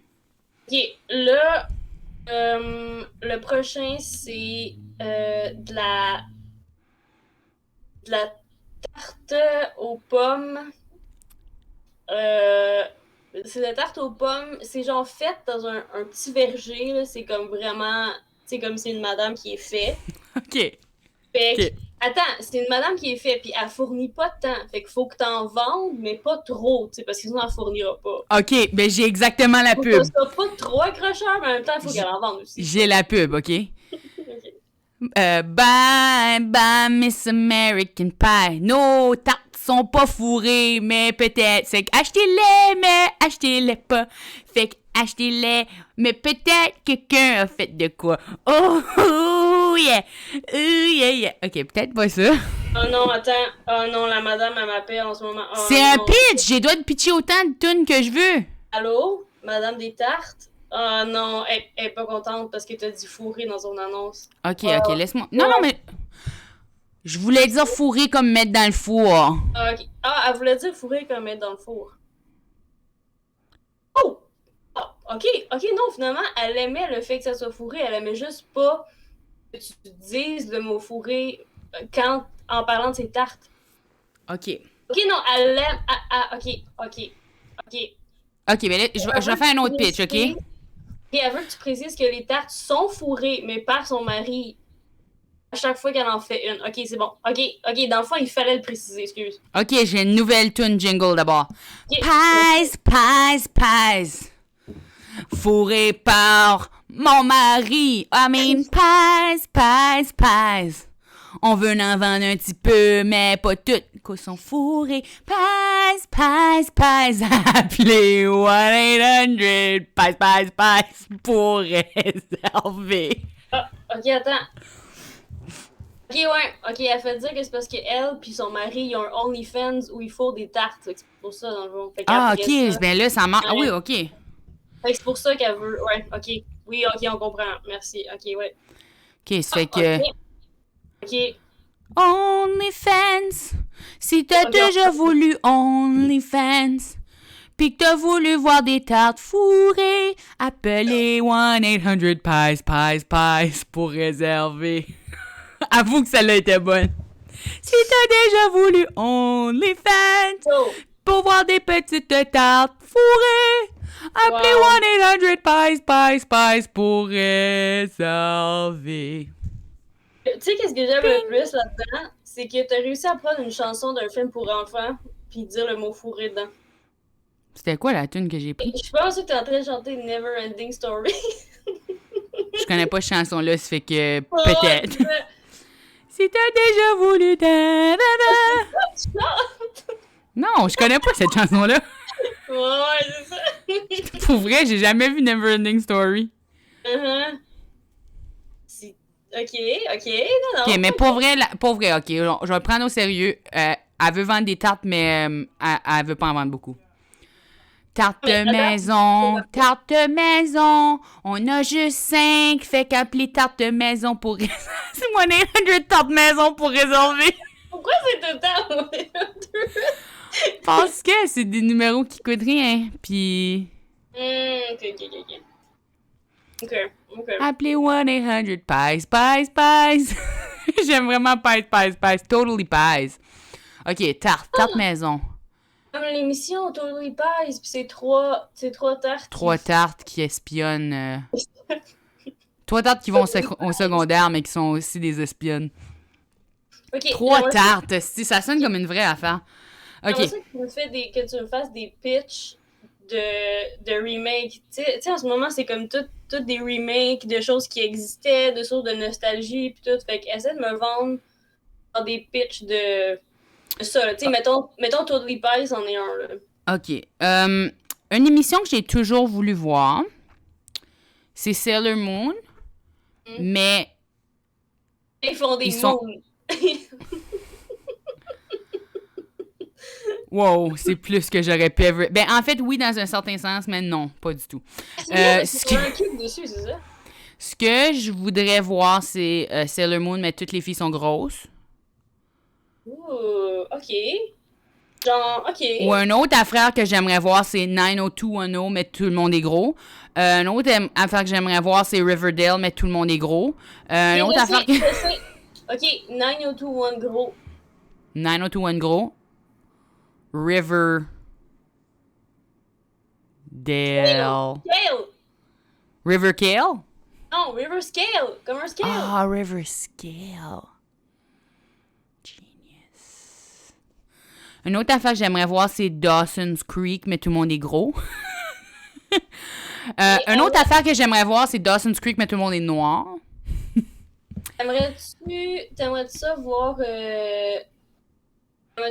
Ok, là, le prochain, c'est de la tarte aux pommes. C'est de la tarte aux pommes. C'est genre fait dans un petit verger. Là. C'est comme vraiment... C'est comme c'est une madame qui est fait. OK. Fait que... Attends, c'est une madame qui est fait, puis elle fournit pas de temps. Fait qu'il faut que t'en vendes, mais pas trop, tu sais, parce que sinon elle fournira pas. OK, ben j'ai exactement la pub. Ça sera pas trop accrocheur, mais en même temps, il faut qu'elle en vende aussi. J'ai la pub, OK? Bye, Miss American Pie. Nos tartes sont pas fourrées, mais peut-être. C'est achetez-les, mais achetez-les pas. Fait que achetez-les, mais peut-être quelqu'un a fait de quoi. Oh yeah! Oh yeah! OK, peut-être pas ça. Oh non, attends. Oh non, la madame, elle m'appelle en ce moment. Oh C'est un non. pitch! J'ai le droit de pitcher autant de tunes que je veux! Allô? Madame des tartes? Oh non, elle est pas contente parce que t'as dit fourré dans son annonce. Ok, Oh, ok, laisse-moi. Non, non, ouais. mais. Je voulais dire fourrer comme mettre dans le four. Ah, ok. Ah, elle voulait dire fourré comme mettre dans le four. Oh! Ah, ok, ok, non, finalement, elle aimait le fait que ça soit fourré. Elle aimait juste pas que tu dises le mot fourré quand, en parlant de ses tartes. Ok. Ok, non, elle l'aime. Ok, ok, ok. Ok, mais là, je vais faire un autre pitch, ok? Et elle veut que tu précises que les tartes sont fourrées, mais par son mari à chaque fois qu'elle en fait une. Ok, c'est bon. Ok, ok, dans le fond, il fallait le préciser, excuse. Ok, j'ai une nouvelle tune jingle d'abord. Ok, Pies, pies, pies. Fourré par mon mari. I mean, pies, pies, pies. On veut en vendre un petit peu, mais pas toutes qu'au sont fourrés. Pies, pies, pies. Appelez 1-800 pies, pies, pies pour réserver. ah, ok, attends. Ok, ouais. Ok, elle fait dire que c'est parce qu'elle puis son mari, ils ont un OnlyFans où ils font des tartes. Fait que c'est pour ça, dans le fond. Fait Ah, qu'après ça, ok, ben là, ça marche. Ah oui, ouais. ok. Fait que c'est pour ça qu'elle veut. Ouais, ok. Oui, ok, on comprend. Merci. Ok, ouais. Ok, ça Ah, fait que. ok. Ok. OnlyFans. Si t'as Ok, déjà voulu OnlyFans, pis que t'as voulu voir des tartes fourrées, appelez 1-800 pies, pies, pies pour réserver. Avoue que celle-là était bonne. Si t'as déjà voulu OnlyFans, so, pour voir des petites tartes fourrées, appelez wow. 1-800 pies, pies, pies pour réserver. Tu sais, qu'est-ce que j'aime le Ping. plus là-dedans? C'est que t'as réussi à prendre une chanson d'un film pour enfants puis dire le mot fourré dedans. C'était quoi la tune que j'ai pris? Je pense que t'es en train de chanter Never Ending Story. Je connais pas cette chanson-là, ça fait que Ouais, peut-être. c'est ça. Si t'as déjà voulu Tu chantes. Non, je connais pas cette chanson-là. Ouais, c'est ça. Pour vrai, j'ai jamais vu Neverending Story. Uh-huh. Ok, ok, non, Ok, non. mais pour vrai, ok, je vais le prendre au sérieux. Elle veut vendre des tartes, mais elle veut pas en vendre beaucoup. Tarte Mais attends, tarte maison, on a juste 5, fait qu'appeler tarte maison pour réserver. C'est mon 100 tarte maison pour réserver. pourquoi c'est tout le temps? Parce que c'est des numéros qui coûtent rien, puis... Ok, ok, ok, ok. Ok, ok. Appelez 1-800 pies, pies, pies. J'aime vraiment pies, pies, pies. Totally pies. Ok, tarte maison. Comme l'émission Totally Pies, puis c'est trois tartes qui... 3 tartes qui espionnent. 3 tartes qui vont au secondaire, mais qui sont aussi des espionnes. Ok, 3 tartes, si ça sonne comme une vraie affaire. j'aimerais Ok. ça que tu me fasses des pitchs de remakes. Tu sais, en ce moment, c'est comme tout des remakes de choses qui existaient, de sources de nostalgie, puis tout. Fait que essaie de me vendre dans des pitchs de ça, là. Tu sais, mettons Totally Pies, c'en est un, là. Ok. Une émission que j'ai toujours voulu voir, c'est Sailor Moon, mais Ils font des ils sont... moons. Wow, c'est plus que j'aurais pu ever... Ben, en fait, oui, dans un certain sens, mais non, pas du tout. C'est bien parce Ce qu'ils que, ont un cube dessus, c'est ça? ce que je voudrais voir, c'est Sailor Moon, mais toutes les filles sont grosses. Ouh, ok. Genre, ok. Ou un autre affaire que j'aimerais voir, c'est 90210, mais tout le monde est gros. Un autre affaire que j'aimerais voir, c'est Riverdale, mais tout le monde est gros. Un Ok, autre je affaire sais, que... je sais. Ok, 9021 gros. 90210 gros. Riverdale. Scale! Rivercale? Non, River Scale! Comme un scale! Ah, Riverscale. Genius. Une autre affaire que j'aimerais voir, c'est Dawson's Creek, mais tout le monde est gros. Une autre affaire que j'aimerais voir, c'est Dawson's Creek, mais tout le monde est noir. T'aimerais-tu ça voir. T'aimerais-tu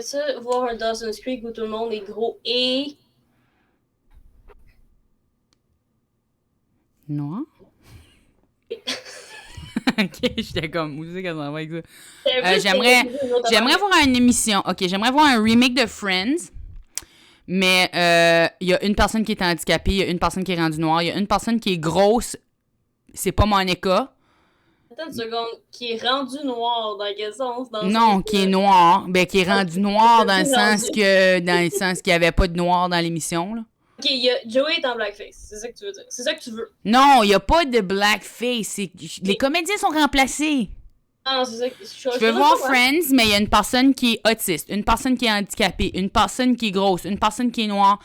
ça voir un Dawson's Creek où tout le monde est gros et. Noir? Ok, j'étais comme, où c'est qu'elle s'en va avec ça? J'aimerais J'aimerais voir une émission. Ok, j'aimerais voir un remake de Friends. Mais il y a une personne qui est handicapée, il y a une personne qui est rendue noire, il y a une personne qui est grosse. C'est pas Monica. Attends une seconde, qui est rendu noir, dans quel sens? Dans le Non, sens qui est que- noire. Ben, qui est rendu noir dans le Qui est sens rendu. que dans le sens qu'il y avait pas de noir dans l'émission, là. Ok, Joey est en blackface, c'est ça que tu veux dire. C'est ça que tu veux. Non, il y a pas de blackface. Les comédiens sont remplacés. Ah, c'est ça que Je veux voir Friends, mais il y a une personne qui est autiste, une personne qui est handicapée, une personne qui est grosse, une personne qui est noire.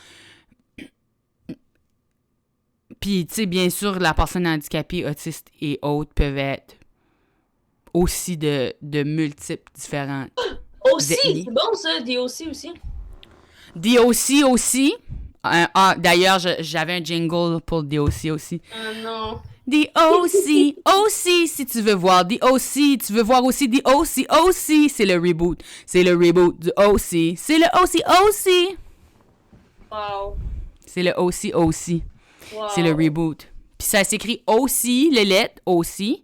Puis, tu sais, bien sûr, la personne handicapée, autiste et autres peuvent être aussi de multiples différentes Aussi, ethnies. c'est bon ça, DOC aussi. DOC aussi. D'ailleurs, j'avais un jingle pour DOC aussi. Ah non. DOC, OC, si tu veux voir DOC, tu veux voir aussi DOC, OC, c'est le reboot. C'est le reboot du OC. C'est le OC, OC. Wow. C'est le OC, OC. Wow. C'est le reboot. Puis ça s'écrit OC, les lettres, OC.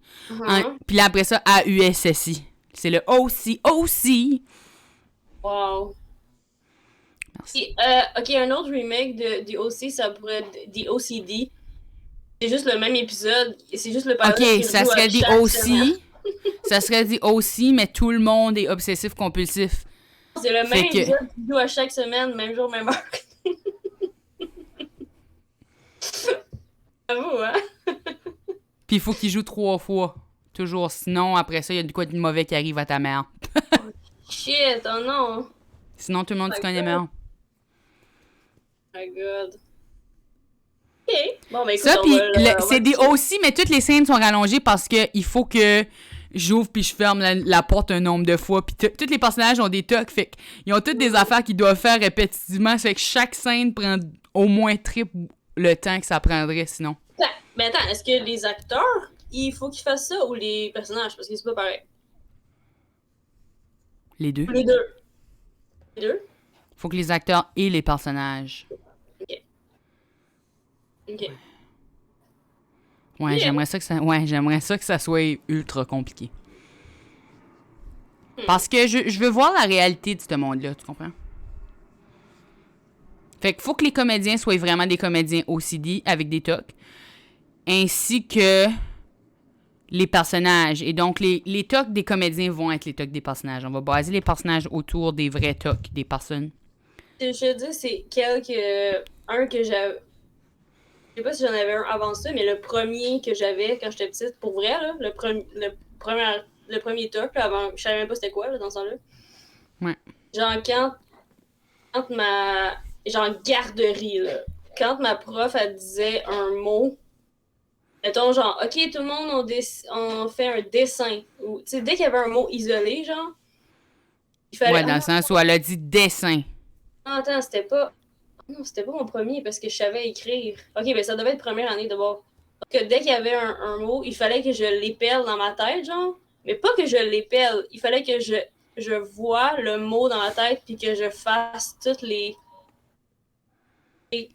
Puis là, après ça, AUSSI. C'est le OC, OC. Wow. Merci. Ok, un autre remake du OC, ça pourrait être The OCD. C'est juste le même épisode. C'est juste le personnage OK, qui ça rejoue serait à dit chaque OC. semaine. Ça serait dit OC, mais tout le monde est obsessif-compulsif. C'est le Fait même que- épisode qui joue à chaque semaine, même jour, même heure. J'avoue, hein? Puis il faut qu'il joue 3 fois. Toujours. Sinon, après ça, il y a de quoi de mauvais qui arrive à ta mère. Shit, oh non. Sinon, tout le monde My se connaît God. mère. Oh my god. Ok. Bon, ben écoute, Ça, on puis va on va c'est des le- aussi, mais toutes les scènes sont rallongées parce que il faut que j'ouvre puis je ferme la porte un nombre de fois. Puis tous les personnages ont des tocs, fait qu'ils ont toutes des affaires qu'ils doivent faire répétitivement. Ça fait que chaque scène prend au moins triple le temps que ça prendrait sinon. Mais attends, est-ce que les acteurs, il faut qu'ils fassent ça ou les personnages? Parce que c'est pas pareil. Les deux. Les deux. Les deux? Faut que les acteurs et les personnages. Ok. Ouais, Yeah. j'aimerais ça que ça soit ultra compliqué. Parce que je veux voir la réalité de ce monde-là, tu comprends? Fait qu'il faut que les comédiens soient vraiment des comédiens OCD avec des tocs, ainsi que les personnages. Et donc, les tocs des comédiens vont être les tocs des personnages. On va baser les personnages autour des vrais tocs des personnes. Je te dis, c'est un que j'avais. Je sais pas si j'en avais un avant ça, mais le premier que j'avais quand j'étais petite, pour vrai, là, le premier toc, là, avant, je savais même pas c'était quoi, là, dans ce temps-là. Ouais. Genre, quand ma. Genre, garderie, là. Quand ma prof, elle disait un mot, mettons, genre, OK, tout le monde, on fait un dessin. Ou, tu sais, dès qu'il y avait un mot isolé, genre, il fallait. Ouais, dans le sens où elle a dit dessin. Non, attends, c'était pas. Non, c'était pas mon premier parce que je savais écrire. Ok, ben ça devait être première année d'abord. Donc, dès qu'il y avait un mot, il fallait que je l'épelle dans ma tête, genre. Mais pas que je l'épelle. Il fallait que je vois le mot dans ma tête puis que je fasse toutes les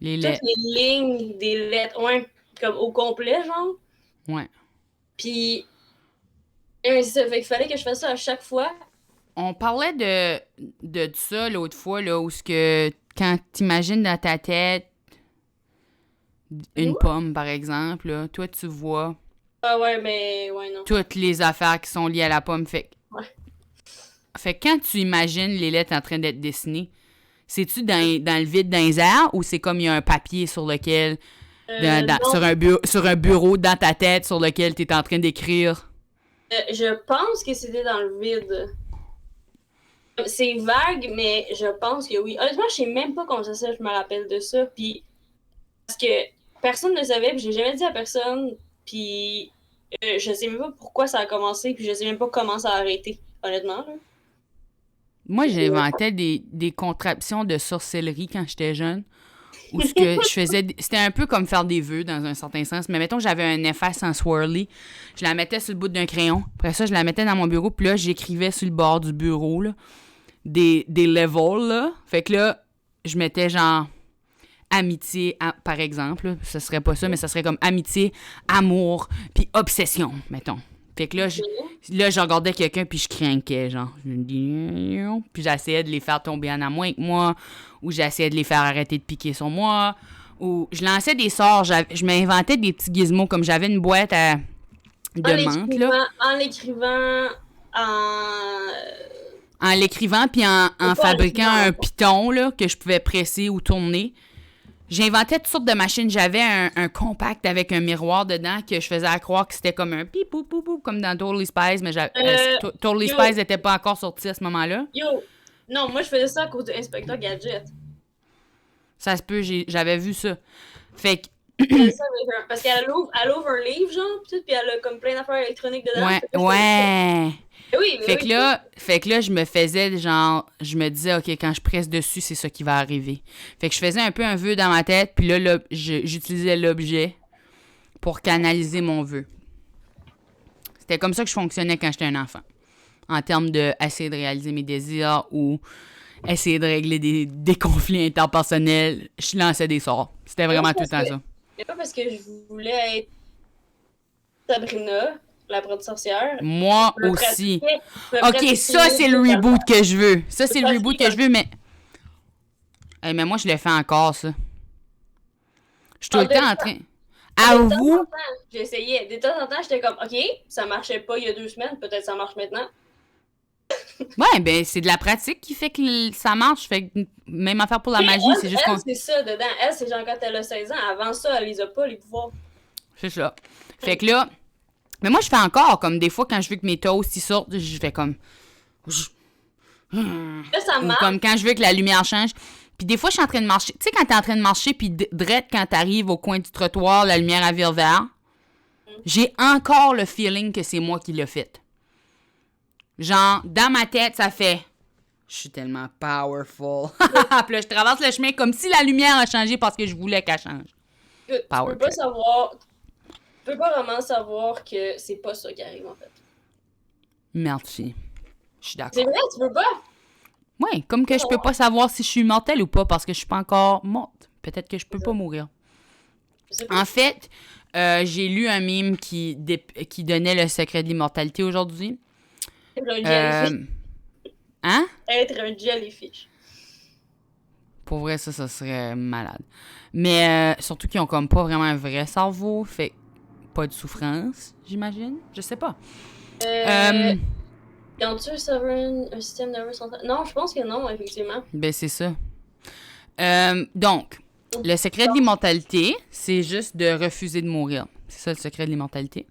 lettres. lignes des lettres. Ouais, comme au complet, genre. Ouais. Puis. C'est ça, fait qu'il fallait que je fasse ça à chaque fois. On parlait de ça l'autre fois, là, où ce que quand t'imagines dans ta tête une pomme, par exemple, là, toi, tu vois Ah ouais, mais ouais, non. toutes les affaires qui sont liées à la pomme. Ouais. Fait que quand tu imagines les lettres en train d'être dessinées, c'est-tu dans le vide, dans les airs, ou c'est comme il y a un papier sur lequel, Non. sur un bureau dans ta tête sur lequel t'es en train d'écrire? Je pense que c'était dans le vide. C'est vague, mais je pense que oui. Honnêtement, je sais même pas comment ça se fait, je me rappelle de ça. Puis, parce que personne ne le savait, puis j'ai jamais dit à personne. Puis, je sais même pas pourquoi ça a commencé, puis je sais même pas comment ça a arrêté, honnêtement. Là. Moi, j'inventais des contraptions de sorcellerie quand j'étais jeune. Où ce que je faisais, c'était un peu comme faire des vœux dans un certain sens. Mais mettons que j'avais un efface en swirly, je la mettais sur le bout d'un crayon. Après ça, je la mettais dans mon bureau, puis là, j'écrivais sur le bord du bureau, là, des levels, là. Fait que là, je mettais genre amitié, par exemple. Là. Ce serait pas ça, mais ça serait comme amitié, amour, puis obsession, mettons. Fait que là, je regardais quelqu'un, puis je craquais, genre. Puis j'essayais de les faire tomber en amour avec moi, ou j'essayais de les faire arrêter de piquer sur moi, ou je lançais des sorts, je m'inventais des petits gizmos, comme j'avais une boîte de menthe, là. En l'écrivant, En l'écrivant, puis en fabriquant un piton, là, que je pouvais presser ou tourner. J'inventais toutes sortes de machines. J'avais un compact avec un miroir dedans que je faisais à croire que c'était comme un pip-pou-pou-pou, comme dans Totally Spies, mais Totally Spies n'était pas encore sorti à ce moment-là. Non, moi je faisais ça à cause de Inspector Gadget. Ça se peut, j'avais vu ça. Fait que... Parce qu'elle ouvre un livre, genre, puis elle a comme plein d'affaires électroniques dedans. Ouais. Oui, fait que là, je me faisais, genre, je me disais, OK, quand je presse dessus, c'est ça qui va arriver. Fait que je faisais un peu un vœu dans ma tête, puis là j'utilisais l'objet pour canaliser mon vœu. C'était comme ça que je fonctionnais quand j'étais un enfant. En termes de essayer de réaliser mes désirs ou essayer de régler des conflits interpersonnels, je lançais des sorts. C'était vraiment tout le temps ça. C'est pas parce que je voulais être Sabrina, l'apprenti sorcière. Moi aussi. OK, ça, c'est le reboot que je veux. Ça, c'est le reboot que je veux, mais... Hey, mais moi, je le fais encore, ça. Je suis tout le temps en train... Avoue... J'essayais. De temps en temps, j'étais comme, OK, ça marchait pas il y a 2 semaines, peut-être ça marche maintenant. Ouais, ben, c'est de la pratique qui fait que ça marche. Fait que même affaire pour la magie, c'est juste qu'on... c'est ça, dedans. Elle, c'est genre quand elle a 16 ans. Avant ça, elle les a pas, les pouvoirs. C'est ça. Fait que là... Mais moi, je fais encore, comme des fois, quand je veux que mes toasts ils sortent, je fais comme... Là, ça marche. Ou comme quand je veux que la lumière change. Puis des fois, je suis en train de marcher. Tu sais, quand t'es en train de marcher, puis drette, quand t'arrives au coin du trottoir, la lumière à vire vert, j'ai encore le feeling que c'est moi qui l'ai fait. Genre, dans ma tête, ça fait... Je suis tellement powerful. Puis là, je traverse le chemin comme si la lumière a changé parce que je voulais qu'elle change. Tu peux pas savoir... Tu peux pas vraiment savoir que c'est pas ça qui arrive, en fait. Merci. Je suis d'accord. C'est vrai, tu peux pas? Ouais, comme que je peux pas savoir si je suis immortelle ou pas parce que je suis pas encore morte. Peut-être que je peux pas mourir. En fait, j'ai lu un meme qui donnait le secret de l'immortalité aujourd'hui. Être un jellyfish. Hein? Être un jellyfish. Pour vrai, ça serait malade. Mais surtout qu'ils ont comme pas vraiment un vrai cerveau, fait pas de souffrance, j'imagine. Je sais pas. Ils ont-tu un système nerveux central? Non, je pense que non, effectivement. Ben, c'est ça. Donc, le secret de l'immortalité, c'est juste de refuser de mourir. C'est ça, le secret de l'immortalité.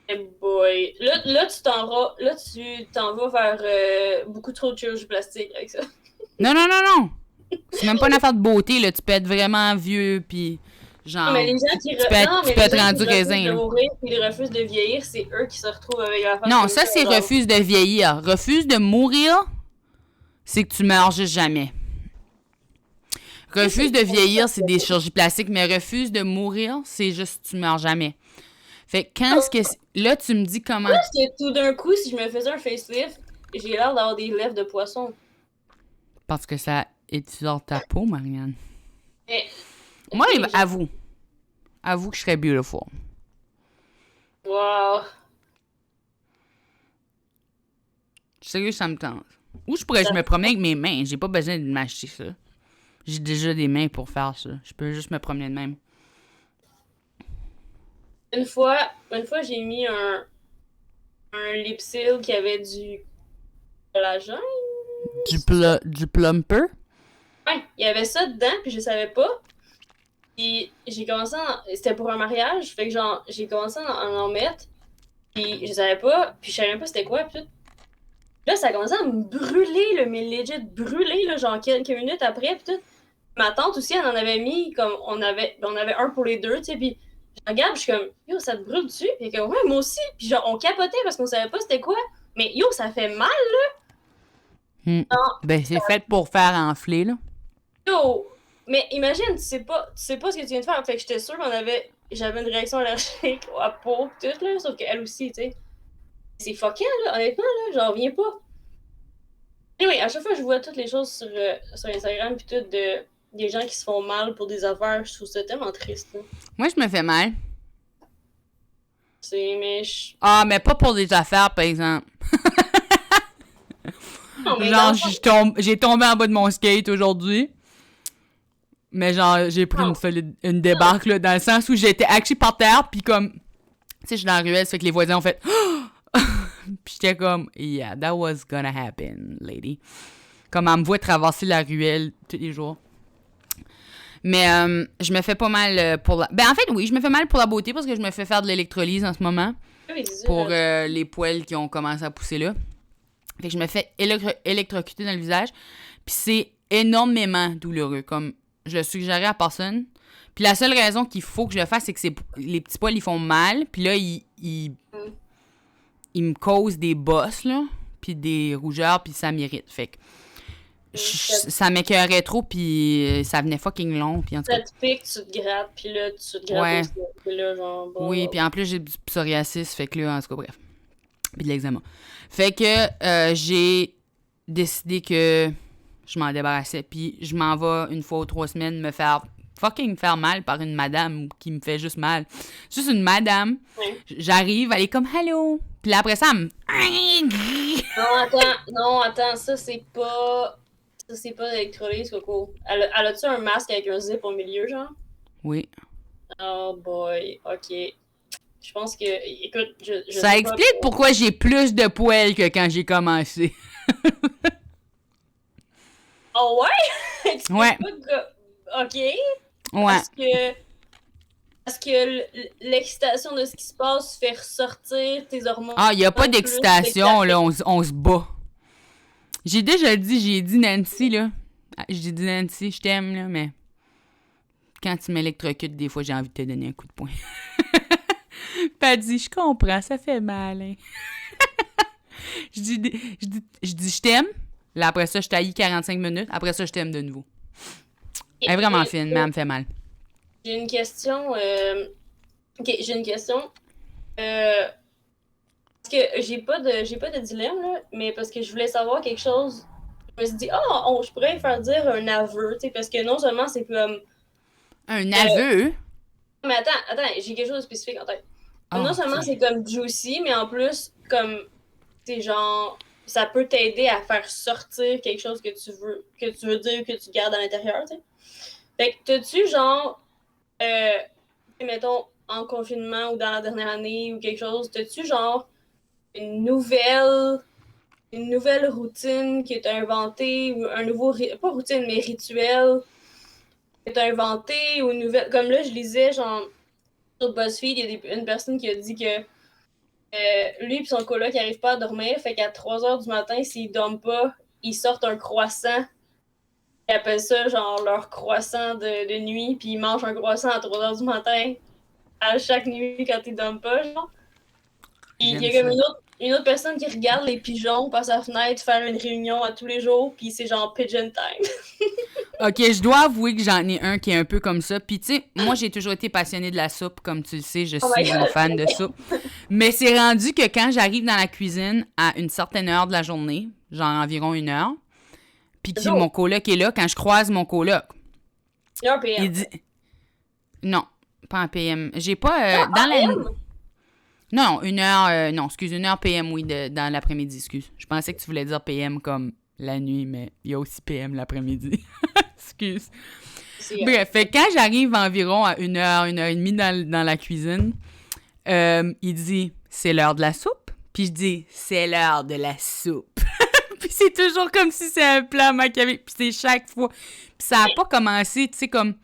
Hey boy. Là, tu t'en vas vers beaucoup trop de chirurgie plastique avec ça. Non. C'est même pas une affaire de beauté, là. Tu peux être vraiment vieux, puis genre... Mais les gens qui tu peux être rendu raisin, de mourir puis ils refusent de vieillir, c'est eux qui se retrouvent avec la face. Non, ça, c'est refuse de vieillir. Refuse de mourir, c'est que tu meurs juste jamais. Refuse de vieillir, c'est des chirurgies plastiques, mais refuse de mourir, c'est juste que tu meurs jamais. Fait que quand est-ce que... Là, tu me dis comment... Parce que tout d'un coup, si je me faisais un facelift, j'ai l'air d'avoir des lèvres de poisson. Parce que ça étire ta peau, Marianne. Mais... Moi, avoue que je serais beautiful. Wow. Sérieux, ça me tente. Ou je pourrais juste me promener avec mes mains. J'ai pas besoin de m'acheter ça. J'ai déjà des mains pour faire ça. Je peux juste me promener de même. Une fois j'ai mis un lip-seal qui avait du collagène. Du plumper? Ouais, il y avait ça dedans, puis je savais pas. Puis j'ai commencé c'était pour un mariage, fait que genre, j'ai commencé à en mettre, puis je savais pas, puis je savais même pas c'était quoi, puis tout. Là, ça a commencé à me brûler, là, mais legit brûler, là, genre quelques minutes après, puis tout. Ma tante aussi, elle en avait mis, comme, on avait un pour les deux, tu sais, puis je regarde, je suis comme, yo, ça te brûle dessus? Puis comme, ouais, moi aussi. Puis genre, on capotait parce qu'on savait pas c'était quoi. Mais yo, ça fait mal, là. Ben, c'est fait pour faire enfler, là. Yo, mais imagine, tu sais pas ce que tu viens de faire. Fait que j'étais sûre j'avais une réaction allergique à la peau, tout, là, sauf qu'elle aussi, tu sais. C'est fuckant, là, honnêtement, là, j'en reviens pas. Anyway, à chaque fois que je vois toutes les choses sur Instagram, puis tout, des gens qui se font mal pour des affaires, je trouve ça tellement triste, là. Moi, je me fais mal. Ah, mais pas pour des affaires, par exemple. Non, mais Genre, dans j'ai tombé en bas de mon skate aujourd'hui. Mais genre, j'ai pris une débarque, là, dans le sens où j'étais actually par terre, puis comme... Tu sais, je suis dans la ruelle, ça fait que les voisins ont fait... Puis j'étais comme, yeah, that was gonna happen, lady. Comme elle me voit traverser la ruelle tous les jours. Mais je me fais pas mal pour la... Ben en fait, oui, je me fais mal pour la beauté parce que je me fais faire de l'électrolyse en ce moment. oui, c'est ça, Pour les poils qui ont commencé à pousser là. Fait que je me fais électrocuter dans le visage. Puis c'est énormément douloureux. Comme, je le suggérerais à personne. Puis la seule raison qu'il faut que je le fasse, c'est que les petits poils, ils font mal. Puis là, ils me causent des bosses, là. Puis des rougeurs, puis ça m'irrite. Fait que ça m'écœurait trop, puis ça venait fucking long. Puis en tout cas, ça te pique, tu te grattes, puis là, tu te grattes ouais. aussi. Puis là, genre, bon, oui, puis en plus, j'ai du psoriasis. Fait que là, en tout cas, bref. Puis de l'eczéma. Fait que j'ai décidé que je m'en débarrassais. Puis je m'en vais une fois ou 3 semaines me faire mal par une madame qui me fait juste mal. Juste une madame. Oui. J'arrive, elle est comme « Hello ». Puis là, après ça, elle me... Non, attends, ça, c'est pas... Ça, c'est pas d'électrolyse, Coco. Elle a-tu un masque avec un zip au milieu, genre? Oui. Oh boy, ok. Je pense que... Écoute, je Ça sais explique pas... pourquoi j'ai plus de poils que quand j'ai commencé. Oh ouais? Explique Ouais. pas que... Ok. Ouais. Parce que l'excitation de ce qui se passe fait ressortir tes hormones. Ah, il n'y a pas Plus d'excitation, là, on se bat. J'ai dit Nancy, là. J'ai dit Nancy, je t'aime, là, mais quand tu m'électrocutes, des fois, j'ai envie de te donner un coup de poing. Puis elle dit, je comprends, ça fait mal, hein. je dis, je t'aime. Là, après ça, je taillis 45 minutes. Après ça, je t'aime de nouveau. Elle est vraiment fine, mais elle me fait mal. J'ai une question. Ok, j'ai une question. Parce que j'ai pas de dilemme, là, mais parce que je voulais savoir quelque chose. Je me suis dit, je pourrais faire dire un aveu, tu sais, parce que non seulement c'est comme. Un aveu? Mais attends, j'ai quelque chose de spécifique en tête. Oh, non seulement c'est comme juicy, mais en plus, comme, c'est genre, ça peut t'aider à faire sortir quelque chose que tu veux dire, que tu gardes à l'intérieur, tu sais. Fait que t'as-tu genre, mettons, en confinement ou dans la dernière année ou quelque chose, t'as-tu genre une nouvelle routine que t'as inventée ou un nouveau, pas routine, mais rituel que t'as inventé ou une nouvelle, comme là, je lisais genre sur BuzzFeed, il y a une personne qui a dit que lui et son coloc n'arrivent pas à dormir, fait qu'à 3h du matin, s'ils dorment pas, ils sortent un croissant. Ils appellent ça genre leur croissant de nuit, puis ils mangent un croissant à 3h du matin à chaque nuit quand ils dorment pas, genre. Il y a comme une autre personne qui regarde les pigeons par sa fenêtre faire une réunion à tous les jours, puis c'est genre pigeon time. OK, je dois avouer que j'en ai un qui est un peu comme ça. Puis tu sais, moi, j'ai toujours été passionnée de la soupe, comme tu le sais, je suis une fan de soupe. Mais c'est rendu que quand j'arrive dans la cuisine à une certaine heure de la journée, genre environ 1 heure, puis que mon coloc est là, quand je croise mon coloc, Il y a un PM. il dit... Non, pas un PM. J'ai pas... dans la... PM? Non, 1 heure... non, excuse, 1 heure PM, oui, dans l'après-midi, excuse. Je pensais que tu voulais dire PM comme la nuit, mais il y a aussi PM l'après-midi. Excuse. Bref, fait que quand j'arrive environ à 1 heure, 1h30 dans la cuisine, il dit « C'est l'heure de la soupe? » Puis je dis « C'est l'heure de la soupe. » Puis c'est toujours comme si c'est un plat machiavélique. Puis c'est chaque fois. Puis ça n'a pas commencé, tu sais, comme...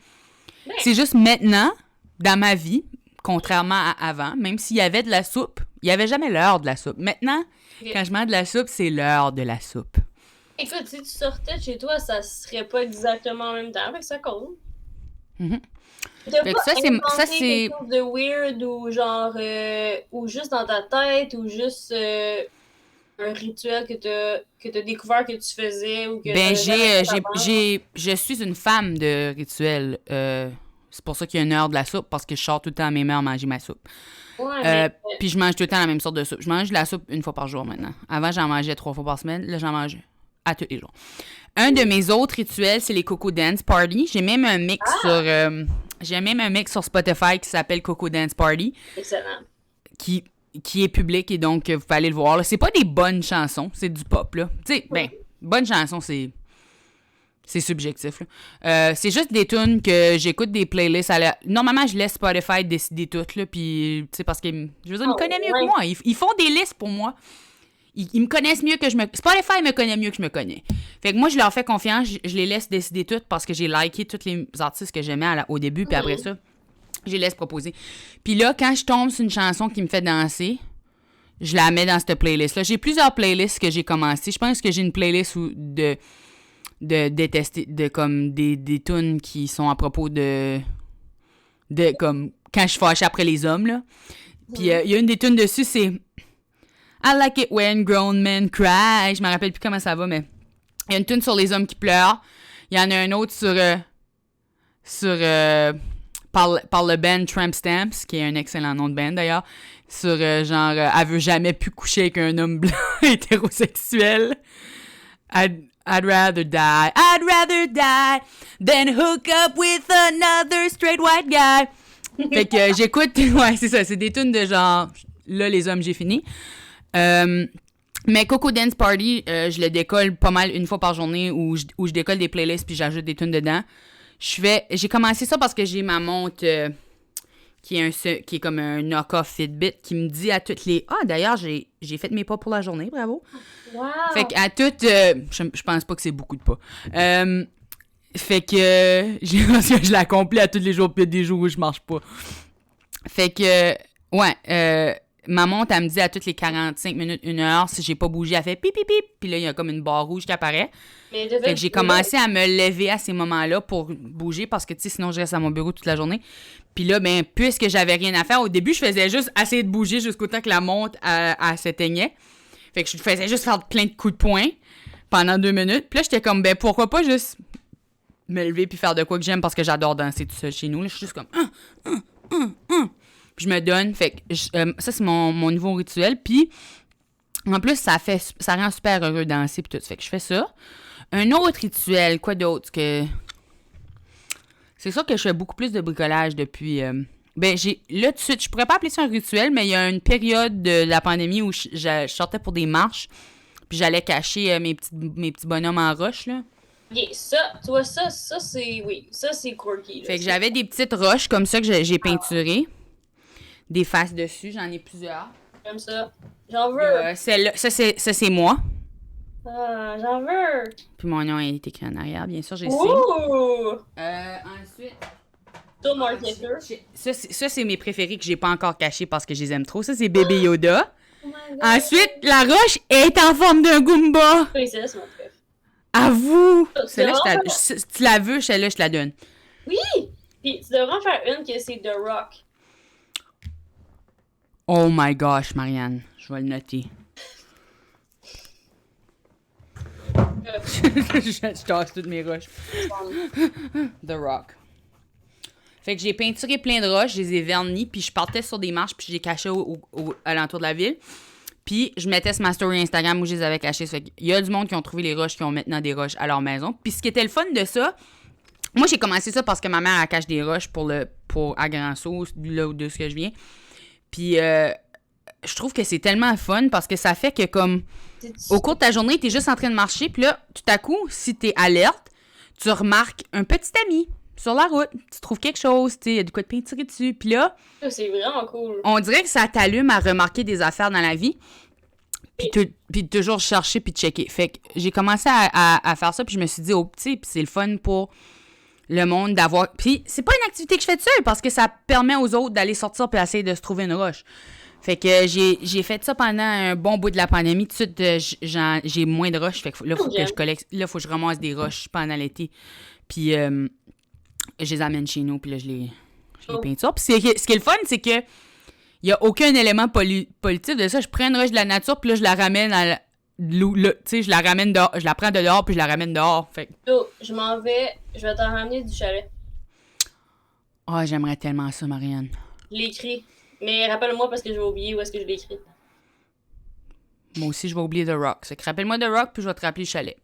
C'est juste maintenant, dans ma vie, contrairement à avant, même s'il y avait de la soupe, il n'y avait jamais l'heure de la soupe. Maintenant, quand je mange de la soupe, c'est l'heure de la soupe. Écoute, si tu sortais de chez toi, ça serait pas exactement en même temps, fait que ça compte. Mm-hmm. T'as Fait pas que ça, c'est quelque chose de weird ou genre, ou juste dans ta tête, ou juste un rituel que t'as découvert que tu faisais ou que... Ben, je suis une femme de rituel. C'est pour ça qu'il y a 1 heure de la soupe, parce que je sors tout le temps à mes mères manger ma soupe. Ouais, Puis je mange tout le temps la même sorte de soupe. Je mange de la soupe 1 fois par jour maintenant. Avant, j'en mangeais 3 fois par semaine. Là, j'en mange à tous les jours. Un de mes autres rituels, c'est les Coco Dance Party. J'ai même un mix sur Spotify qui s'appelle Coco Dance Party. Excellent. qui est public et donc vous pouvez aller le voir. Là. C'est pas des bonnes chansons, c'est du pop, là. Tu sais, ben, bonne chanson, c'est subjectif, là. C'est juste des tunes que j'écoute des playlists. Normalement, je laisse Spotify décider tout, là, puis, tu sais, parce qu'ils, je veux dire, ils me connaissent mieux que moi. Ils font des listes pour moi. Ils me connaissent mieux que je me... Spotify me connaît mieux que je me connais. Fait que moi, je leur fais confiance, je les laisse décider tout parce que j'ai liké tous les artistes que j'aimais au début, puis après ça, je les laisse proposer. Puis là, quand je tombe sur une chanson qui me fait danser, je la mets dans cette playlist-là. J'ai plusieurs playlists que j'ai commencé. Je pense que j'ai une playlist de détester, de comme des tunes qui sont à propos de comme quand je fâche après les hommes, là. Puis il y a une des tunes dessus, c'est I like it when grown men cry. Je me rappelle plus comment ça va, mais il y a une tune sur les hommes qui pleurent. Il y en a un autre par le band Tramp Stamps, qui est un excellent nom de band d'ailleurs, sur genre elle veut jamais plus coucher avec un homme blanc hétérosexuel. I'd rather die than hook up with another straight white guy. Fait que j'écoute, ouais, c'est ça, c'est des tunes de genre, là, les hommes, j'ai fini. Mais Coco Dance Party, je le décolle pas mal une fois par journée où je décolle des playlists puis j'ajoute des tunes dedans. J'ai commencé ça parce que j'ai ma montre qui est comme un knock-off Fitbit qui me dit à toutes les... Ah, d'ailleurs, j'ai fait mes pas pour la journée, bravo. Wow. Fait qu'à toutes... je pense pas que c'est beaucoup de pas. Fait que je l'accomplis à tous les jours, puis il y a des jours où je marche pas. Fait que, ouais, ma montre, elle me dit à toutes les 45 minutes, 1 heure, si j'ai pas bougé, elle fait pip, pip, pip, puis là, il y a comme une barre rouge qui apparaît. Fait que j'ai commencé à me lever à ces moments-là pour bouger, parce que, tu sais, sinon, je reste à mon bureau toute la journée. Puis là, ben, puisque j'avais rien à faire, au début, je faisais juste essayer de bouger jusqu'au temps que la montre, elle s'éteignait. Fait que je faisais juste faire plein de coups de poing pendant 2 minutes. Puis là, j'étais comme, ben, pourquoi pas juste me lever puis faire de quoi que j'aime, parce que j'adore danser tout seul chez nous. Là, je suis juste comme, Puis je me donne. Fait que ça, c'est mon nouveau rituel. Puis, en plus, ça rend super heureux de danser puis tout. Fait que je fais ça. Un autre rituel, quoi d'autre que... C'est sûr que je fais beaucoup plus de bricolage depuis... Ben, là, tout de suite, je pourrais pas appeler ça un rituel, mais il y a une période de la pandémie où je sortais pour des marches, puis j'allais cacher mes petits bonhommes en roche, là. Ok, ça, tu vois, ça, c'est... Oui, ça, c'est quirky. Là, fait que j'avais des petites roches comme ça que j'ai peinturées. Des faces dessus, j'en ai plusieurs. Comme ça. J'en veux. Celle-là, ça, c'est moi. Ah, j'en veux. Puis mon nom est écrit en arrière, bien sûr, j'ai ça. Ouh! Ensuite... Toi, marketer. Ça, c'est mes préférés que j'ai pas encore cachés parce que je les aime trop. Ça, c'est Bébé Yoda. Oh my God. Ensuite, la roche est en forme d'un Goomba. Oui, c'est là, c'est mon préf. À vous! C'est Celle-là, vraiment si tu la veux, celle-là, je te la donne. Oui! Puis tu devrais en faire une que c'est The Rock. Oh my gosh, Marianne. Je vais le noter. Je tasse toutes mes roches. The Rock. Fait que j'ai peinturé plein de roches, je les ai vernis, puis je partais sur des marches, puis je les cachais à l'entour de la ville. Puis je mettais sur ma story Instagram où je les avais cachées. Fait qu'il y a du monde qui ont trouvé les roches, qui ont maintenant des roches à leur maison. Puis ce qui était le fun de ça, moi j'ai commencé ça parce que ma mère elle cache des roches pour à Grand-Sault, là de ce que je viens. Puis je trouve que c'est tellement fun parce que ça fait que comme au cours de ta journée, t'es juste en train de marcher, puis là, tout à coup, si t'es alerte, tu remarques un petit ami sur la route, tu trouves quelque chose, tu sais, il y a du quoi de peinturer dessus, puis là... C'est vraiment cool. On dirait que ça t'allume à remarquer des affaires dans la vie, puis toujours chercher puis checker. Fait que j'ai commencé à faire ça, puis je me suis dit, oh, tu sais, puis c'est le fun pour le monde d'avoir... Puis c'est pas une activité que je fais toute seule, parce que ça permet aux autres d'aller sortir puis essayer de se trouver une roche. Fait que j'ai fait ça pendant un bon bout de la pandémie. Tout de suite, j'ai moins de roches. Fait que là, faut que je collecte. Là, faut que je ramasse des roches pendant l'été. Puis je les amène chez nous. Puis là, je les peinture. Puis ce qui est le fun, c'est que il y a aucun élément politique de ça. Je prends une roche de la nature, puis là, je la ramène tu sais, je la ramène dehors. Je la prends de dehors, puis je la ramène dehors. Fait Oh, je m'en vais. Je vais t'en ramener du chalet. oh, j'aimerais tellement ça, Marianne. Je l'ai écrit. Mais rappelle-moi parce que je vais oublier où est-ce que je l'ai écrit. Moi aussi, je vais oublier The Rock. Fait que rappelle-moi The Rock, puis je vais te rappeler le chalet.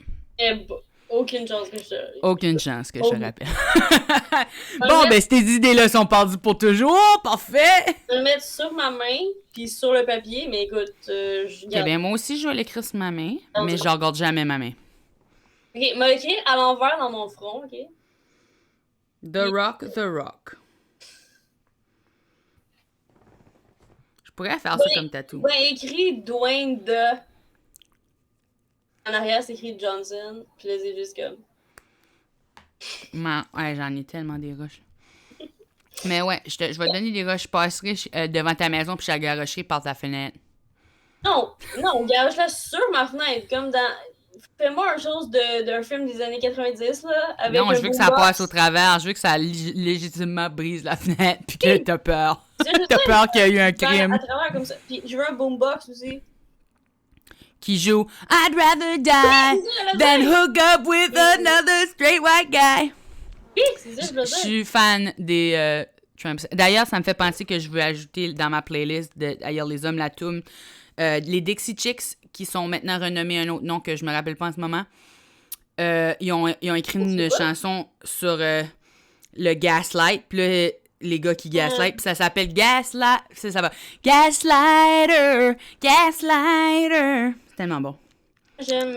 OK. aucune chance que je te... Aucune chance que je te rappelle. Je Bon, vais ben, ces idées-là sont perdues pour toujours. Parfait! le mettre sur ma main, puis sur le papier, mais écoute, je Ok, garde. ben, moi aussi, je vais l'écrire sur ma main, Non, mais c'est je regarde jamais ma main. Ok, m'a écrit à l'envers dans mon front, ok? The Rock, The Rock. Je pourrais faire ça comme tatou. Ben, écrit Dwayne de... En arrière, c'est écrit Johnson, puis là, c'est juste comme... Ouais, j'en ai tellement des roches. Mais ouais, je vais te donner des roches. Je passerai devant ta maison, puis je la garocherai par ta fenêtre. Non, gage-la sur ma fenêtre, comme dans... Fais-moi une chose d'un film des années 90, là, avec Non, un je veux que ça boombox. passe au travers. Je veux que ça légitimement brise la fenêtre, puis que t'as peur. C'est juste T'as ça, peur qu'il y ait eu un faire crime à travers comme ça. Puis je veux un boombox aussi. qui joue I'd rather die than hook up with another straight white guy. Oui, c'est ça, je veux Je dire. suis fan des Trumps. D'ailleurs, ça me fait penser que je veux ajouter dans ma playlist de Ailleurs les hommes, la toune, les Dixie Chicks, qui sont maintenant renommés un autre nom que je me rappelle pas en ce moment. Ils ont écrit une chanson sur le gaslight, puis là, les gars qui gaslight, puis ça s'appelle Gaslight. Ça va. Gaslighter, Gaslighter. C'est tellement bon. J'aime...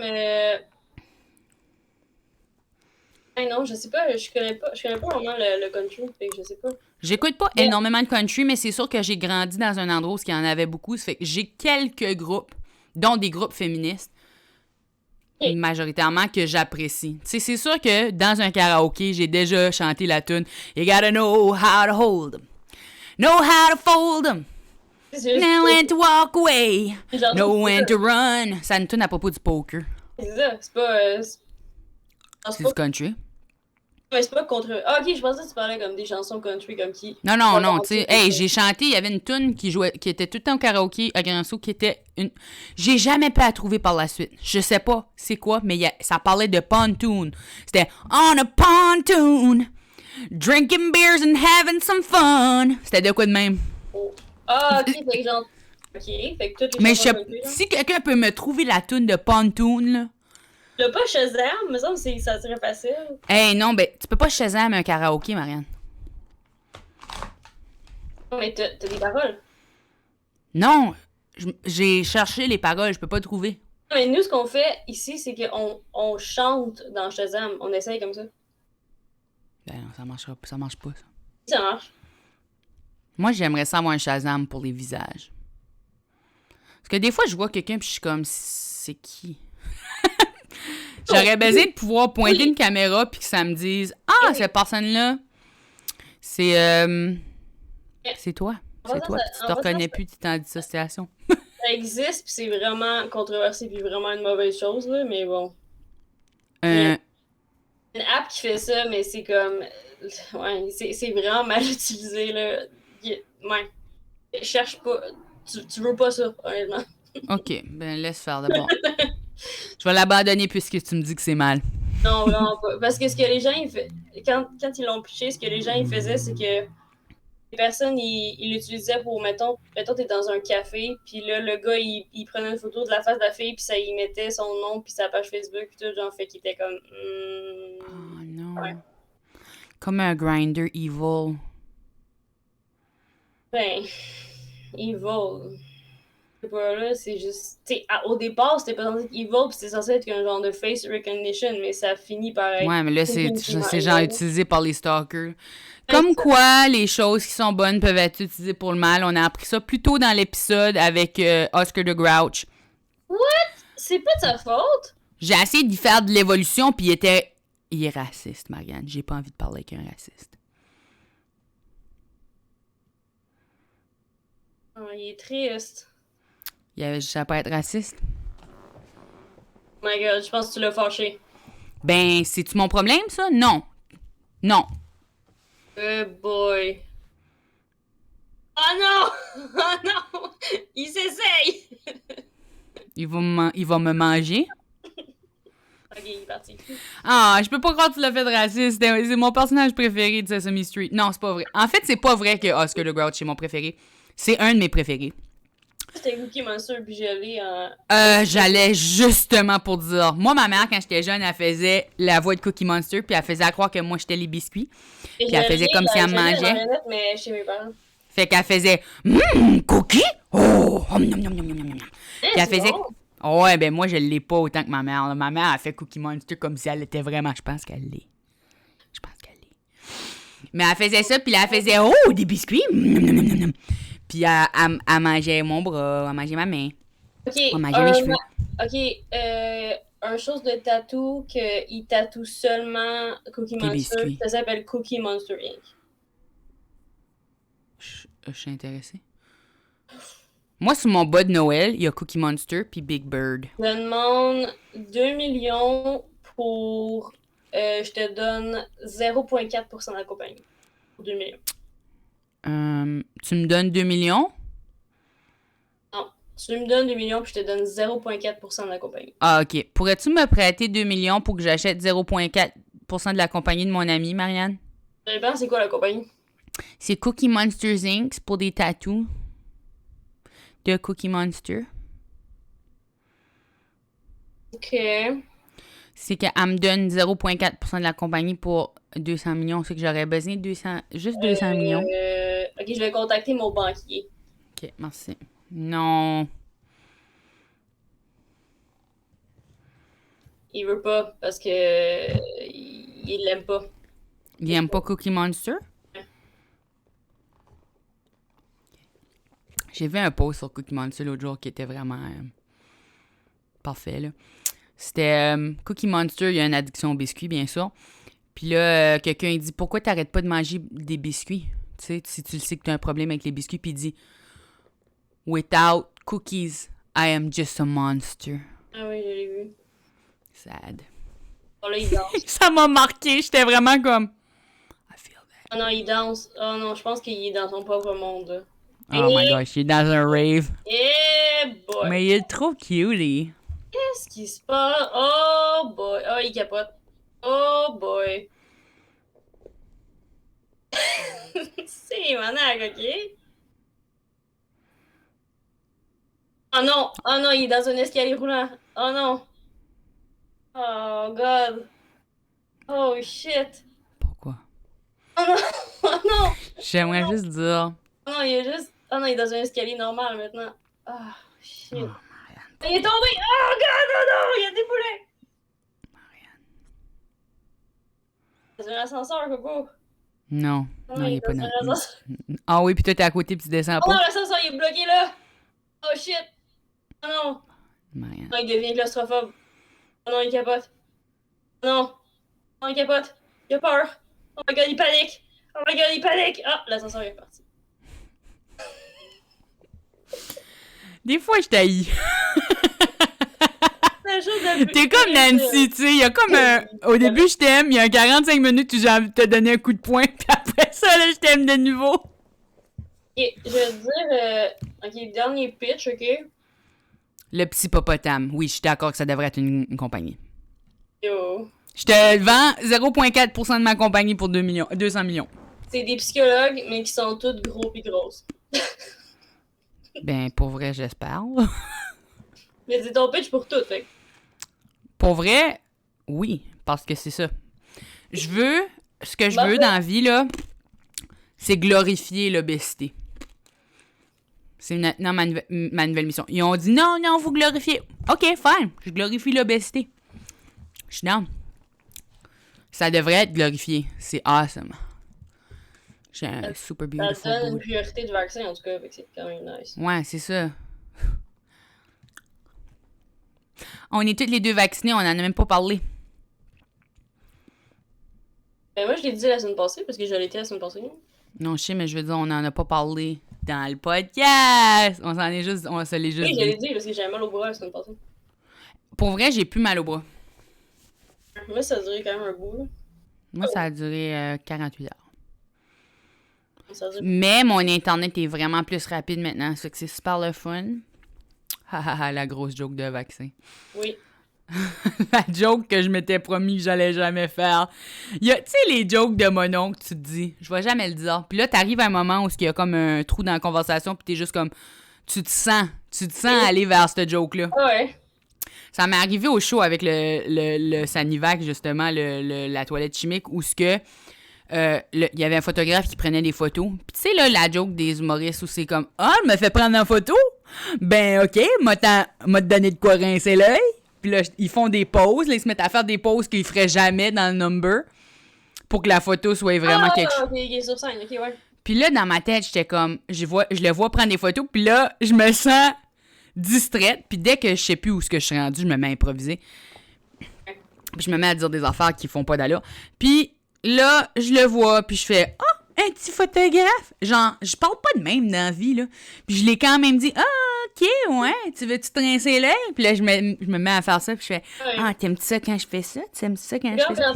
non, je sais pas, je connais pas vraiment le country, fait que je sais pas. J'écoute pas énormément de country, mais c'est sûr que j'ai grandi dans un endroit où il y en avait beaucoup. Ça fait que j'ai quelques groupes, dont des groupes féministes, majoritairement, que j'apprécie. Tu sais, c'est sûr que dans un karaoké, j'ai déjà chanté la tune You gotta know how to hold 'em, know how to fold 'em, know when to walk away, know when to run. C'est une tune à propos du poker. C'est ça, c'est pas... C'est du country. Mais c'est pas contre... Ah, ok, je pensais que tu parlais comme des chansons country, comme qui... Non, tu sais, hey, j'ai chanté, il y avait une tune qui était tout le temps au karaoké à Grand-Sault, qui était une... J'ai jamais pu la trouver par la suite. Je sais pas c'est quoi, mais ça parlait de pontoon. C'était « On a pontoon, drinking beers and having some fun ». C'était de quoi de même? Oh. Ah, ok, fait que genre... Ok, fait que toutes les Mais chansons country, là. si quelqu'un peut me trouver la tune de pontoon, là... T'as pas Shazam, me semble que ça serait facile. Hey, non, ben, tu peux pas Shazam un karaoké, Marianne. Non, mais t'as des paroles. Non, j'ai cherché les paroles, je peux pas trouver. Non, mais nous, ce qu'on fait ici, c'est qu'on chante dans Shazam. On essaye comme ça. Ben non, ça marche pas, ça. Ça marche. Moi, j'aimerais ça avoir un Shazam pour les visages. Parce que des fois, je vois quelqu'un puis je suis comme, c'est qui? J'aurais besoin de pouvoir pointer une caméra puis que ça me dise, ah, cette personne-là, c'est toi. C'est toi. Puis tu te reconnais plus, tu es en dissociation. Ça existe, puis c'est vraiment controversé, puis vraiment une mauvaise chose, là, mais bon. Une app qui fait ça, mais c'est comme... Ouais, c'est vraiment mal utilisé, là. Ouais. Cherche pas... Tu veux pas ça, honnêtement. OK, ben laisse faire d'abord. Je vais l'abandonner puisque tu me dis que c'est mal. Non, vraiment pas. Parce que ce que les gens, quand ils l'ont pitché, ce que les gens ils faisaient, c'est que les personnes, ils l'utilisaient pour, mettons, t'es dans un café, puis là, le gars, il prenait une photo de la face de la fille, puis ça y mettait son nom, puis sa page Facebook, puis tout, genre, fait qu'il était comme... Oh non. Ouais. Comme un grinder evil. Ben... Evil... Je sais pas, là, c'est juste... T'sais, au départ, c'était pas censé être evil, puis c'était censé être un genre de face recognition, mais ça finit par être... Ouais, mais là, c'est genre utilisé par les stalkers. Comme quoi, les choses qui sont bonnes peuvent être utilisées pour le mal. On a appris ça plus tôt dans l'épisode avec Oscar the Grouch. What? C'est pas de sa faute? J'ai essayé d'y faire de l'évolution, puis il est raciste, Marianne. J'ai pas envie de parler avec un raciste. Oh, il est triste. Il avait juste à pas être raciste. Oh my god, je pense que tu l'as fâché. Ben, c'est-tu mon problème, ça? Non. Non. Boy. Oh non! Oh non! Il s'essaye! Il va me manger. Ok, il est parti. Ah, je peux pas croire que tu l'as fait de raciste. C'est mon personnage préféré de Sesame Street. Non, c'est pas vrai. En fait, c'est pas vrai que Oscar the Grouch est mon préféré. C'est un de mes préférés. C'était Cookie Monster puis gelé en... J'allais justement pour dire. Moi, ma mère, quand j'étais jeune, elle faisait la voix de Cookie Monster, puis elle faisait croire que moi, j'étais les biscuits. Et Puis elle faisait comme si elle gelé mangeait. en marionnette, mais chez mes parents. Fait qu'elle faisait Cookie? Oh! Nom, nom, nom, nom, nom, nom, nom. Puis elle faisait. Bon. Oh, ouais, ben moi, je l'ai pas autant que ma mère. Là. Ma mère, elle fait Cookie Monster comme si elle était vraiment. Je pense qu'elle l'est. Je pense qu'elle l'est. Mais elle faisait ça, puis là, elle faisait oh, des biscuits? Nom, nom, nom, nom, nom. Puis elle mangeait mon bras, elle mangeait ma main. Ok, Elle mangeait mes cheveux. ok, un chose de tatou qu'il tatoue seulement Cookie Des Monster, biscuits. ça s'appelle Cookie Monster Inc. Je suis intéressée. Moi, sur mon bas de Noël, il y a Cookie Monster puis Big Bird. Je demande 2 millions pour... je te donne 0,4% de la compagnie. Pour 2 millions. Tu me donnes 2 millions? Non, tu me donnes 2 millions puis je te donne 0,4% de la compagnie. Ah, OK. Pourrais-tu me prêter 2 millions pour que j'achète 0,4% de la compagnie de mon ami, Marianne? Ça dépend, c'est quoi la compagnie? C'est Cookie Monsters Inc. C'est pour des tatous de Cookie Monster. Ok. C'est qu'elle me donne 0,4% de la compagnie pour 200 millions. C'est que j'aurais besoin de 200, juste 200 millions. Ok, je vais contacter mon banquier. OK, merci. Non. Il veut pas parce que il l'aime pas. Il aime pas Cookie Monster? J'ai vu un post sur Cookie Monster l'autre jour qui était vraiment parfait, là. C'était Cookie Monster, il y a une addiction aux biscuits, bien sûr. Puis là, quelqu'un il dit « Pourquoi t'arrêtes pas de manger des biscuits? » Tu sais, si tu le sais que t'as un problème avec les biscuits. Puis il dit « Without cookies, I am just a monster. Ah oui, je l'ai vu. » Sad. Oh là, il danse. Ça m'a marqué, j'étais vraiment comme... I feel that. Oh non, il danse. Oh non, je pense qu'il est dans son propre monde. Là. Oh my gosh, il est dans un rave. Yeah, boy! Mais il est trop cutie. Qu'est-ce qui se passe? Oh boy! Oh, il capote. Oh boy! C'est manac, ok? Oh non! Oh non, il est dans un escalier roulant. Oh non! Oh god! Oh shit! Pourquoi? Oh non! Oh non! J'aimerais juste dire... Oh non, il est juste... Oh non, il est dans un escalier normal maintenant. Ah, shit. Oh, Marianne. Il est tombé! Oh god! Oh non! Il y a des poulets! C'est un ascenseur, Coco! Non. Oh, Non, il est pas dans dans... un ascenseur. Ah oui, puis toi, t'es à côté, puis tu descends Oh non, pas. l'ascenseur, il est bloqué là! Oh shit! Oh non! Marianne. Oh, il devient claustrophobe. Oh non, il capote. Oh non! Oh, il capote. Il a peur. Oh my god, il panique! Oh my god, il panique! Ah, l'ascenseur est parti. Des fois, je t'haïs. La chose la plus T'es comme Nancy, tu sais. Il y a comme un... Au début, je t'aime. Il y a un 45 minutes où j'ai envie de te donner un coup de poing. Puis après ça, là, je t'aime de nouveau. Ok, je vais te dire... Ok, dernier pitch, ok? Le petit hippopotame. Oui, je suis d'accord que ça devrait être une compagnie. Yo. Je te vends 0,4% de ma compagnie pour 200 millions. C'est des psychologues, mais qui sont tous gros pis grosses. Ben, pour vrai, j'espère. Mais c'est ton pitch pour tout, fait que... Pour vrai, oui, parce que c'est ça. Je veux, ce que je veux Bah, dans la vie, là, c'est glorifier l'obésité. C'est maintenant ma nouvelle mission. Ils ont dit non, vous glorifiez. OK, fine, je glorifie l'obésité. Je suis down. Ça devrait être glorifié. C'est awesome. J'ai un super Ça te beautiful donne une booty. priorité du vaccin, en tout cas, fait que c'est quand même nice. Ouais, c'est ça. On est toutes les deux vaccinés, on en a même pas parlé. Ben moi, je l'ai dit la semaine passée, parce que je l'ai été la semaine passée. Non, je sais, mais je veux dire, on en a pas parlé dans le podcast. On se l'est juste Oui, je l'ai dit. dit, parce que j'avais mal au bras la semaine passée. Pour vrai, j'ai plus mal au bras. Moi, ça a duré quand même un bout, là. Moi, ça a duré 48 heures. Ça a duré... Mais mon Internet est vraiment plus rapide maintenant. Ça fait que c'est super le fun. Hahaha, la grosse joke de vaccin. Oui. La joke que je m'étais promis que j'allais jamais faire. Tu sais, les jokes de mon oncle, tu te dis, je vais jamais le dire. Puis là, t'arrives à un moment où il y a comme un trou dans la conversation, puis t'es juste comme, Tu te sens aller vers cette joke-là. Ouais. Ça m'est arrivé au show avec le Sanivac, justement, la toilette chimique, où il y avait un photographe qui prenait des photos. Puis tu sais, là, la joke des humoristes où c'est comme « Ah, elle me fait prendre en photo? Ben, OK, m'a te donné de quoi rincer l'œil. » Puis là, ils font des pauses. Là, ils se mettent à faire des pauses qu'ils feraient jamais dans le number pour que la photo soit vraiment quelque chose. Ok, sur scène, ok, ouais. Puis là, dans ma tête, j'étais comme... Je le vois prendre des photos. Puis là, je me sens distraite. Puis dès que je sais plus où je suis rendue, je me mets à improviser. Puis je me mets à dire des affaires qui font pas d'allure. Puis là, je le vois, puis je fais « Ah, un petit photographe! » Genre, je parle pas de même dans la vie, là. Puis je l'ai quand même dit « Ah, OK, ouais, tu veux-tu te rincer l'œil? » Puis là, je me mets à faire ça, puis je fais « Ah, t'aimes-tu ça quand je fais ça? T'aimes ça quand je fais ça? »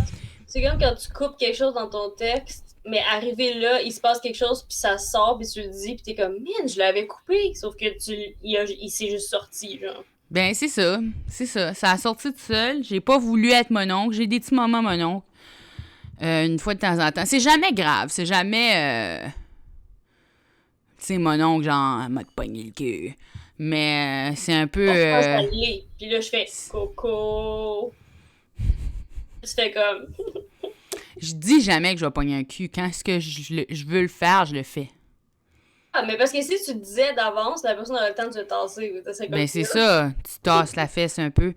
C'est comme quand tu coupes quelque chose dans ton texte, mais arrivé là, il se passe quelque chose, puis ça sort, puis tu le dis, puis t'es comme « Man, je l'avais coupé! » Sauf que il s'est juste sorti, genre. Ben, c'est ça. Ça a sorti tout seul. J'ai pas voulu être mon oncle. J'ai des petits moments mon oncle. Une fois de temps en temps. C'est jamais grave. C'est jamais... Tu sais, mon oncle, genre, m'a pogné le cul. Mais c'est un peu... Puis là, je fais « Coco! » Tu fais comme... Je dis jamais que je vais pogner un cul. Quand est-ce que je veux le faire, je le fais. Ah, mais parce que si tu le disais d'avance, la personne aurait le temps de se tasser. Ben, c'est ça. Tu tasses la fesse un peu.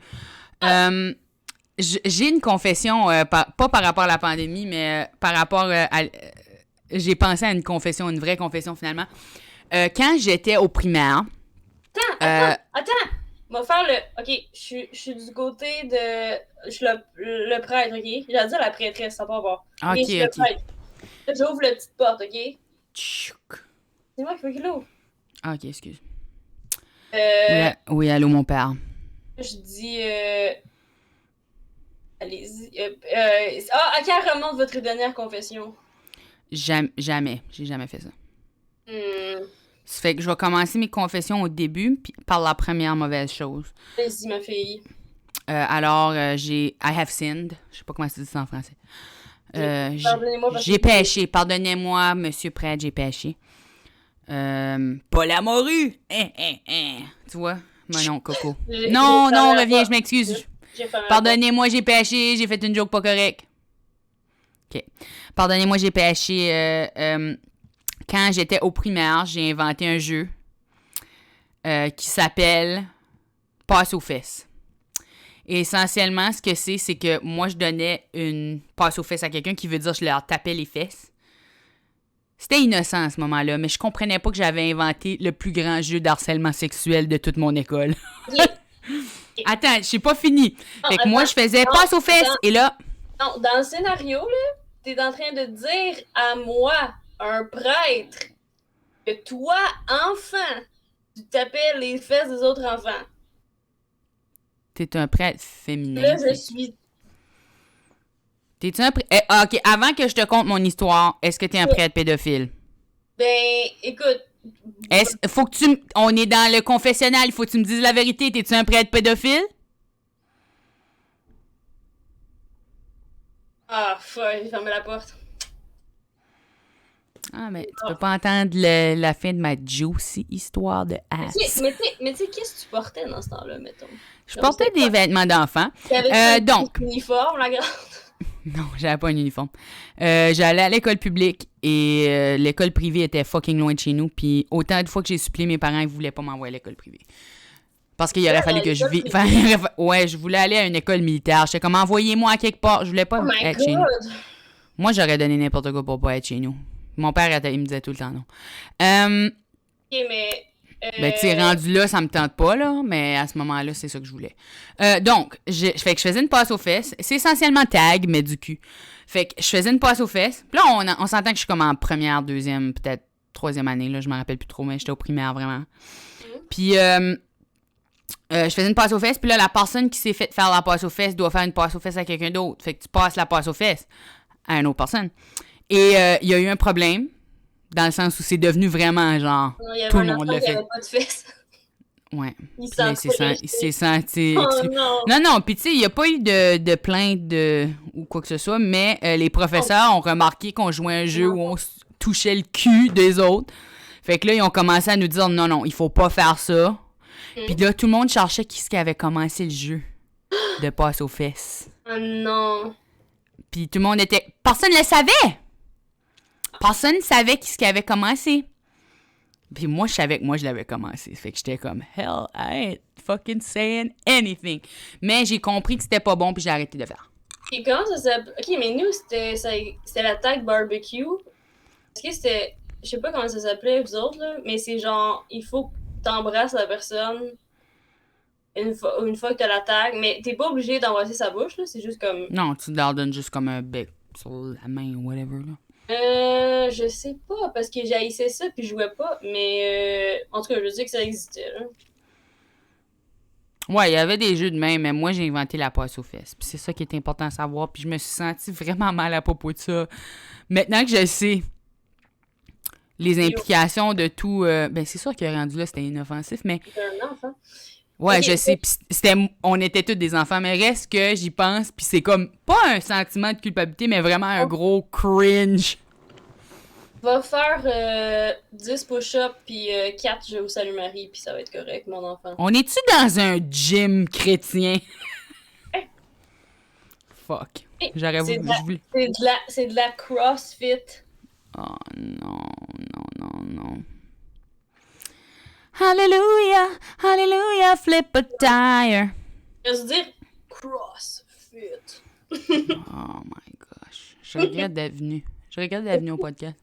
J'ai une confession, pas par rapport à la pandémie, mais par rapport à... j'ai pensé à une confession, une vraie confession, finalement. Quand j'étais au primaire... Attends! On va faire le... OK, je suis du côté de... Je suis le prêtre, OK? J'allais dire la prêtresse, ça va pas voir. OK, je suis le prêtre. Là, j'ouvre la petite porte, OK? Tchouk. C'est moi qui faut qu'il ouvre. OK, excuse. Oui, allô, mon père. Je dis... Allez-y. À quelle remonte votre dernière confession? Jamais. J'ai jamais fait ça. Ça fait que je vais commencer mes confessions au début, puis par la première mauvaise chose. Vas-y, ma fille. Alors, I have sinned. Je sais pas comment ça dit ça en français. Pardonnez-moi. J'ai péché. Pardonnez-moi, monsieur prêtre, j'ai péché. Pas la morue! Tu vois? Non, Coco. Non, reviens, je m'excuse. Pardonnez-moi, j'ai péché, j'ai fait une joke pas correcte. OK. Pardonnez-moi, j'ai péché. Quand j'étais au primaire, j'ai inventé un jeu qui s'appelle Passe aux fesses. Et essentiellement, ce que c'est que moi, je donnais une passe aux fesses à quelqu'un qui veut dire que je leur tapais les fesses. C'était innocent à ce moment-là, mais je comprenais pas que j'avais inventé le plus grand jeu d'harcèlement sexuel de toute mon école. Attends, je suis pas fini. Fait que moi, je faisais passe aux fesses, et là... Non, dans le scénario, là, t'es en train de dire à moi, un prêtre, que toi, enfant, tu tapais les fesses des autres enfants. T'es un prêtre féminin. Là, je suis... T'es-tu un prêtre... OK, avant que je te conte mon histoire, est-ce que t'es un prêtre pédophile? Ben, écoute... Faut que tu... On est dans le confessionnal, il faut que tu me dises la vérité. T'es-tu un prêtre pédophile? Ah, fuck, j'ai fermé la porte. Ah, mais tu peux pas entendre la fin de ma juicy histoire de ass. Mais tu sais, qu'est-ce que tu portais dans ce temps-là, mettons? Je portais des vêtements d'enfant. Donc... un uniforme, la grande? Non, j'avais pas un uniforme. J'allais à l'école publique et l'école privée était fucking loin de chez nous. Puis autant de fois que j'ai supplié mes parents, ils voulaient pas m'envoyer à l'école privée. Parce qu'il aurait fallu que je vive... ouais, je voulais aller à une école militaire. J'étais comme, envoyez-moi à quelque part. Je voulais pas être chez nous. Moi, j'aurais donné n'importe quoi pour pas être chez nous. Mon père, il me disait tout le temps non. Ok, mais... Ben, tu sais, rendu là, ça me tente pas, là, mais à ce moment-là, c'est ça que je voulais. Donc, fait que je faisais une passe aux fesses. C'est essentiellement tag, mais du cul. Fait que je faisais une passe aux fesses. Puis là, on s'entend que je suis comme en première, deuxième, peut-être troisième année, là, je m'en rappelle plus trop, mais j'étais au primaire, vraiment. Puis, je faisais une passe aux fesses, puis là, la personne qui s'est fait faire la passe aux fesses doit faire une passe aux fesses à quelqu'un d'autre. Fait que tu passes la passe aux fesses à une autre personne. Et il y a eu un problème. Dans le sens où c'est devenu vraiment genre non, tout le monde le fait. Il y avait pas de fesses. Ouais. Il s'est senti oh, non, puis tu sais, il n'y a pas eu de plainte ou quoi que ce soit, mais les professeurs ont remarqué qu'on jouait un jeu où on touchait le cul des autres. Fait que là, ils ont commencé à nous dire non, il faut pas faire ça. Puis là, tout le monde cherchait qui avait commencé le jeu de passe aux fesses. Oh non. Puis tout le monde était... Personne ne le savait! Personne ne savait qui avait commencé. Puis moi, je savais que moi, je l'avais commencé. Fait que j'étais comme, hell, I ain't fucking saying anything. Mais j'ai compris que c'était pas bon, puis j'ai arrêté de faire. Et comment ça s'appelle? Ok, mais nous, c'était l'attaque barbecue. Est-ce que c'était... Je sais pas comment ça s'appelait, vous autres, là, mais c'est genre, il faut que t'embrasses la personne une fois que t'as l'attaque, mais t'es pas obligé d'embrasser sa bouche, là, c'est juste comme... Non, tu leur donnes juste comme un bec sur la main ou whatever, là. Je sais pas, parce que j'haïssais ça puis je jouais pas, mais en tout cas, je sais que ça existait, là. Ouais, il y avait des jeux de main, mais moi, j'ai inventé la passe aux fesses. Puis c'est ça qui est important à savoir, puis je me suis sentie vraiment mal à propos de ça. Maintenant que je sais les implications de tout... ben, c'est sûr que rendu là, c'était inoffensif, mais... T'es un enfant. Ouais, Ok, je sais. Pis on était tous des enfants, mais reste que j'y pense, puis c'est comme pas un sentiment de culpabilité, mais vraiment un gros cringe. Va faire 10 push-ups puis 4 je vous salue Marie, puis ça va être correct, mon enfant. On est-tu dans un gym chrétien? Fuck. J'aurais voulu... C'est de la CrossFit. Oh non. Hallelujah, hallelujah, flip a tire. Je veux dire CrossFit. Oh my gosh. Je regrette d'être venu au podcast.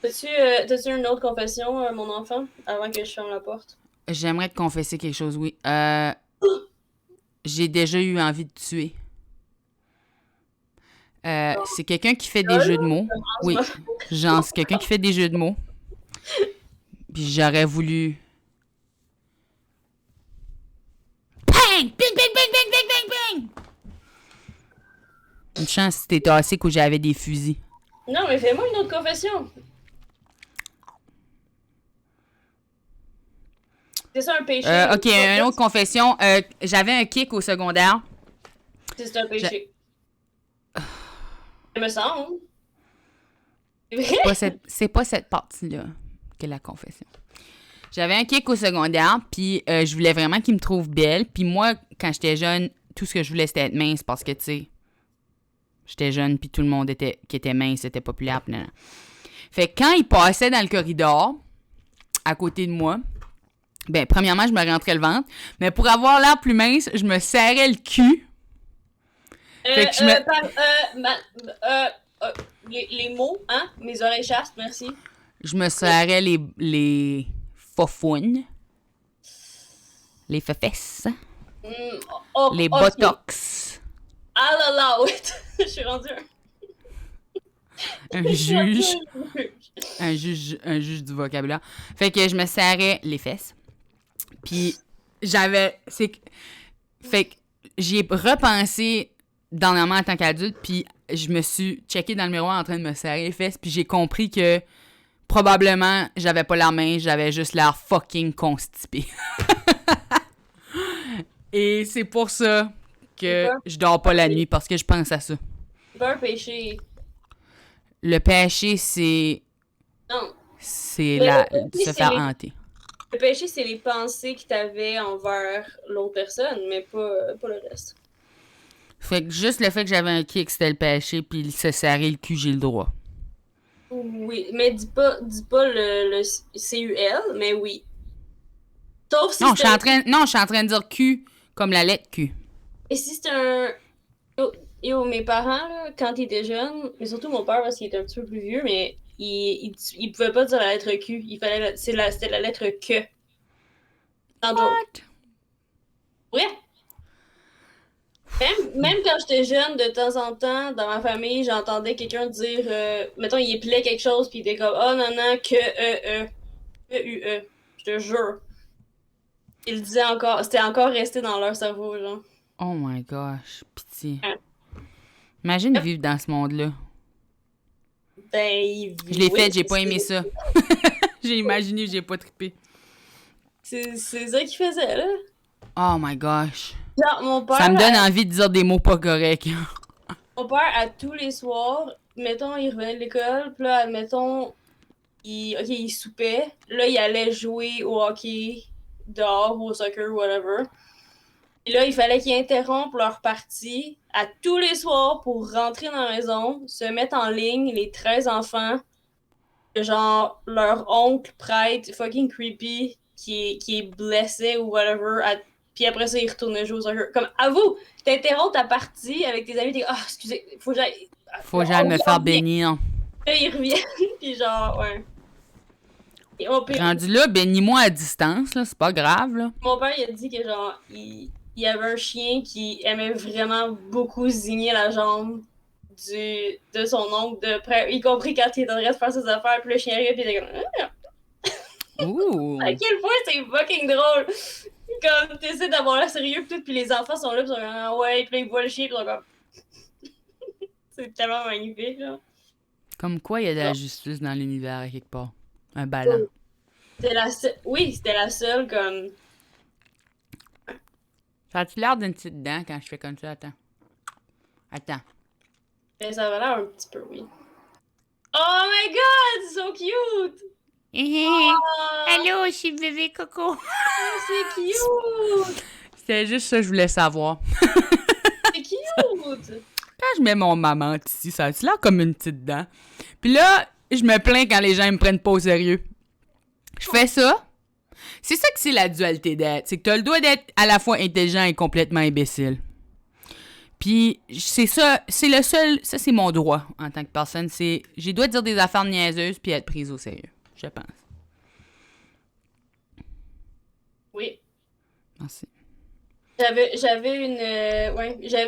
T'as-tu une autre confession, mon enfant, avant que je ferme la porte? J'aimerais te confesser quelque chose, oui. J'ai déjà eu envie de tuer. C'est quelqu'un qui fait des jeux de mots. Oui, genre, c'est quelqu'un qui fait des jeux de mots. Puis j'aurais voulu... Bang! Bing, bing, bing, bing, bing, bing, bing! Une chance si t'étais assez que j'avais des fusils. Non, mais fais-moi une autre confession. C'est ça un péché? Ok, une autre confession. J'avais un kick au secondaire. C'est un péché. Ça me semble. C'est pas cette partie-là que la confession. J'avais un kick au secondaire, puis je voulais vraiment qu'il me trouve belle. Puis moi, quand j'étais jeune, tout ce que je voulais, c'était être mince parce que, tu sais, j'étais jeune, puis tout le monde qui était mince, c'était populaire. Puis fait que quand il passait dans le corridor, à côté de moi, ben, premièrement, je me rentrais le ventre, mais pour avoir l'air plus mince, je me serrais le cul. Fait que les mots, hein? Mes oreilles chassent, merci. Je me serrais les fofounes, les fesses, les botox. Ah là là, oui, je suis rendue un juge du vocabulaire. Fait que je me serrais les fesses. Puis fait que j'y ai repensé dernièrement en tant qu'adulte, puis je me suis checké dans le miroir en train de me serrer les fesses, puis j'ai compris que probablement j'avais pas l'air mince, j'avais juste l'air fucking constipé. Et c'est pour ça que je dors pas la nuit, parce que je pense à ça. C'est pas un péché. Le péché, c'est... Non. C'est se faire hanter. Le péché, c'est les pensées que t'avais envers l'autre personne, mais pas le reste. Fait que juste le fait que j'avais un kick, c'était le péché, puis se serrer le cul, j'ai le droit. Oui, mais dis pas le CUL, mais oui. Sauf si je suis en train de dire Q comme la lettre Q. Et si c'est un... Yo, mes parents, là, quand ils étaient jeunes, mais surtout mon père, parce qu'il était un petit peu plus vieux, mais il pouvait pas dire la lettre Q. C'était la lettre que. What? Ouais. Même quand j'étais jeune, de temps en temps, dans ma famille, j'entendais quelqu'un dire, mettons, il épelait quelque chose, puis il était comme, oh non, que E-U-E. Je te jure. Il le disait encore, c'était encore resté dans leur cerveau, genre. Oh my gosh, pitié. Imagine vivre dans ce monde-là. Ben, je l'ai fait, j'ai pas aimé ça. J'ai imaginé, j'ai pas trippé. C'est ça qu'il faisait, là. Oh my gosh. Genre, mon père, ça me donne envie de dire des mots pas corrects. Mon père, à tous les soirs, mettons, il revenait de l'école, puis là, admettons, il soupait. Là, il allait jouer au hockey dehors, ou au soccer, whatever. Et là, il fallait qu'ils interrompent leur partie à tous les soirs pour rentrer dans la maison, se mettre en ligne, les 13 enfants, genre leur oncle prêtre fucking creepy qui est blessé ou whatever, puis après ça, il retourne jouer au soccer. Comme, avoue, t'interromps ta partie avec tes amis, t'es ah, excusez, faut que j'aille. Faut que j'aille me faire bénir. Là, ils reviennent, puis genre, ouais. Et Rendu là, bénis-moi à distance, là, c'est pas grave, là. mon père, il a dit que genre, il y avait un chien qui aimait vraiment beaucoup zigner la jambe de son oncle de près, y compris quand il était en train de faire ses affaires, puis le chien arrive, puis il était comme, Ouh! à quel point c'est fucking drôle! Comme, t'essaies d'avoir l'air sérieux, pis tout, puis les enfants sont là, pis ils sont comme, ah ouais, puis là, ils voient le chien, pis ils sont comme. C'est tellement magnifique, là. Comme quoi, il y a de la justice dans l'univers, à quelque part. Un ballon. Oui, c'était la seule, comme. Ça a-tu l'air d'une petite dent quand je fais comme ça? Attends. Mais ça avait l'air un petit peu, oui. Oh my god, so cute! Allô, je suis bébé Coco. Oh, c'est cute! C'était juste ça que je voulais savoir. C'est cute! Quand je mets mon maman ici, ça a l'air comme une petite dent. Puis là, je me plains quand les gens me prennent pas au sérieux. Je fais ça. C'est ça que c'est la dualité d'être. C'est que t'as le droit d'être à la fois intelligent et complètement imbécile. Puis c'est ça, c'est le seul, ça c'est mon droit en tant que personne. C'est, j'ai le droit de dire des affaires niaiseuses puis être prise au sérieux, je pense. Oui. Merci. J'avais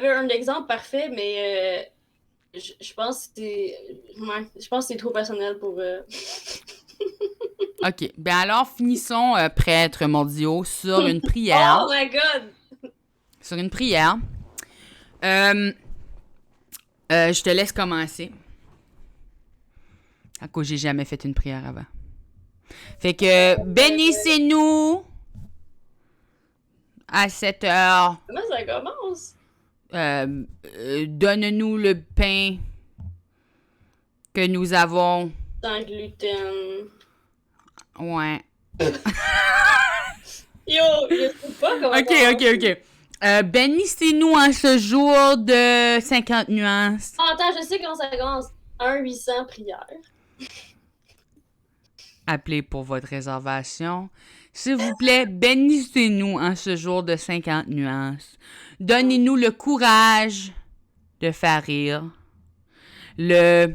un exemple parfait, mais je pense que c'est trop personnel pour. OK. Ben alors, finissons, prêtres mondiaux, sur une prière. Oh my god! Sur une prière. Je te laisse commencer. À cause j'ai jamais fait une prière avant. Fait que, bénissez-nous à cette heure. Comment ça commence? Donne-nous le pain que nous avons. Sans gluten. Ouais. Yo, je sais pas comment OK. Bénissez-nous en ce jour de 50 nuances. Oh, attends, je sais comment ça commence. 1-800 prières. Appelez pour votre réservation. S'il vous plaît, bénissez-nous en ce jour de 50 nuances. Donnez-nous le courage de faire rire. La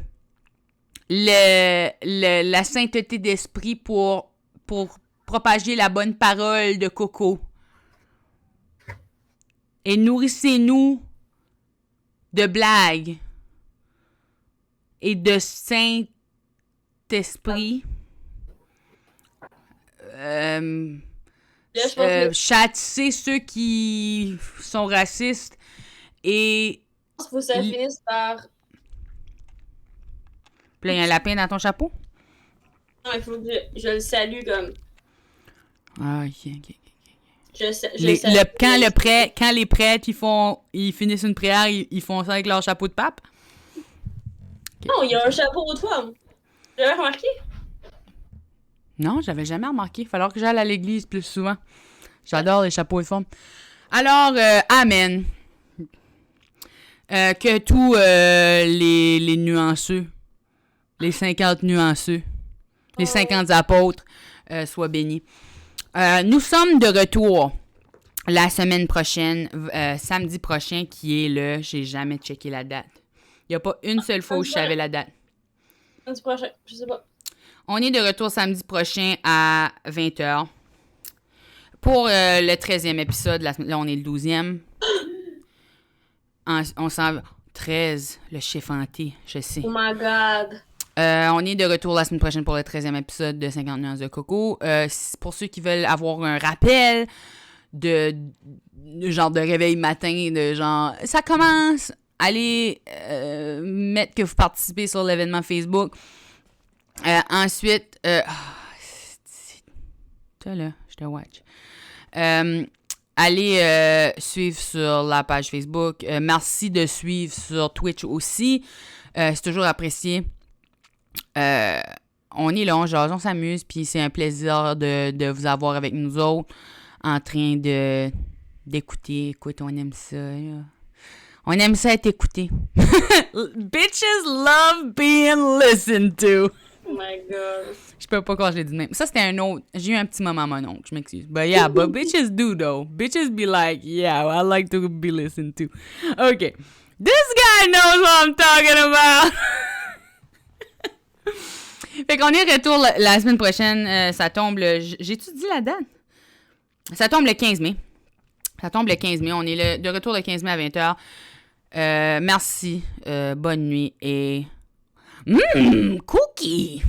sainteté d'esprit pour propager la bonne parole de Coco. Et nourrissez-nous de blagues et de Saint-Esprit. Châtissez ceux qui sont racistes et... Il faut que ça finisse par... Puis là, il y a un lapin dans ton chapeau? Non, il faut que je le salue comme... Ah, ok. Quand les prêtres, ils finissent une prière, ils font ça avec leur chapeau de pape? Okay. Non, il y a un chapeau de femme. Tu l'avais remarqué? Non, j'avais jamais remarqué. Il va falloir que j'aille à l'église plus souvent. J'adore les chapeaux de femme. Alors, amen. Que tous les nuanceux, les 50 nuanceux, les 50 apôtres soient bénis. Nous sommes de retour la semaine prochaine, samedi prochain, qui est j'ai jamais checké la date. Il n'y a pas une seule fois où je savais la date. Samedi prochain, je sais pas. On est de retour samedi prochain à 20h pour le 13e épisode. Là, on est le 12e. On s'en va. 13, le chiffre hanté, je sais. Oh my god. On est de retour la semaine prochaine pour le 13e épisode de 50 nuances de Coco. Pour ceux qui veulent avoir un rappel de genre de réveil matin, de genre, ça commence, allez mettre que vous participez sur l'événement Facebook. Ensuite, toi là, je te watch. Allez suivre sur la page Facebook. Merci de suivre sur Twitch aussi. C'est toujours apprécié. on est là, on jase, on s'amuse, puis c'est un plaisir de vous avoir avec nous autres en train d'écouter. Écoute, on aime ça, là. On aime ça être écouté. Bitches love being listened to. Oh my god. Je peux pas croire que je l'ai dit de même. Ça, c'était un autre. J'ai eu un petit moment, mon oncle. Je m'excuse. But yeah, but bitches do, though. Bitches be like, yeah, I like to be listened to. OK. This guy knows what I'm talking about. Fait qu'on est retour la semaine prochaine. Ça tombe le... J'ai-tu dit la date? Ça tombe le 15 mai. Ça tombe le 15 mai. On est de retour le 15 mai à 20h. Merci. Bonne nuit et... Cookie!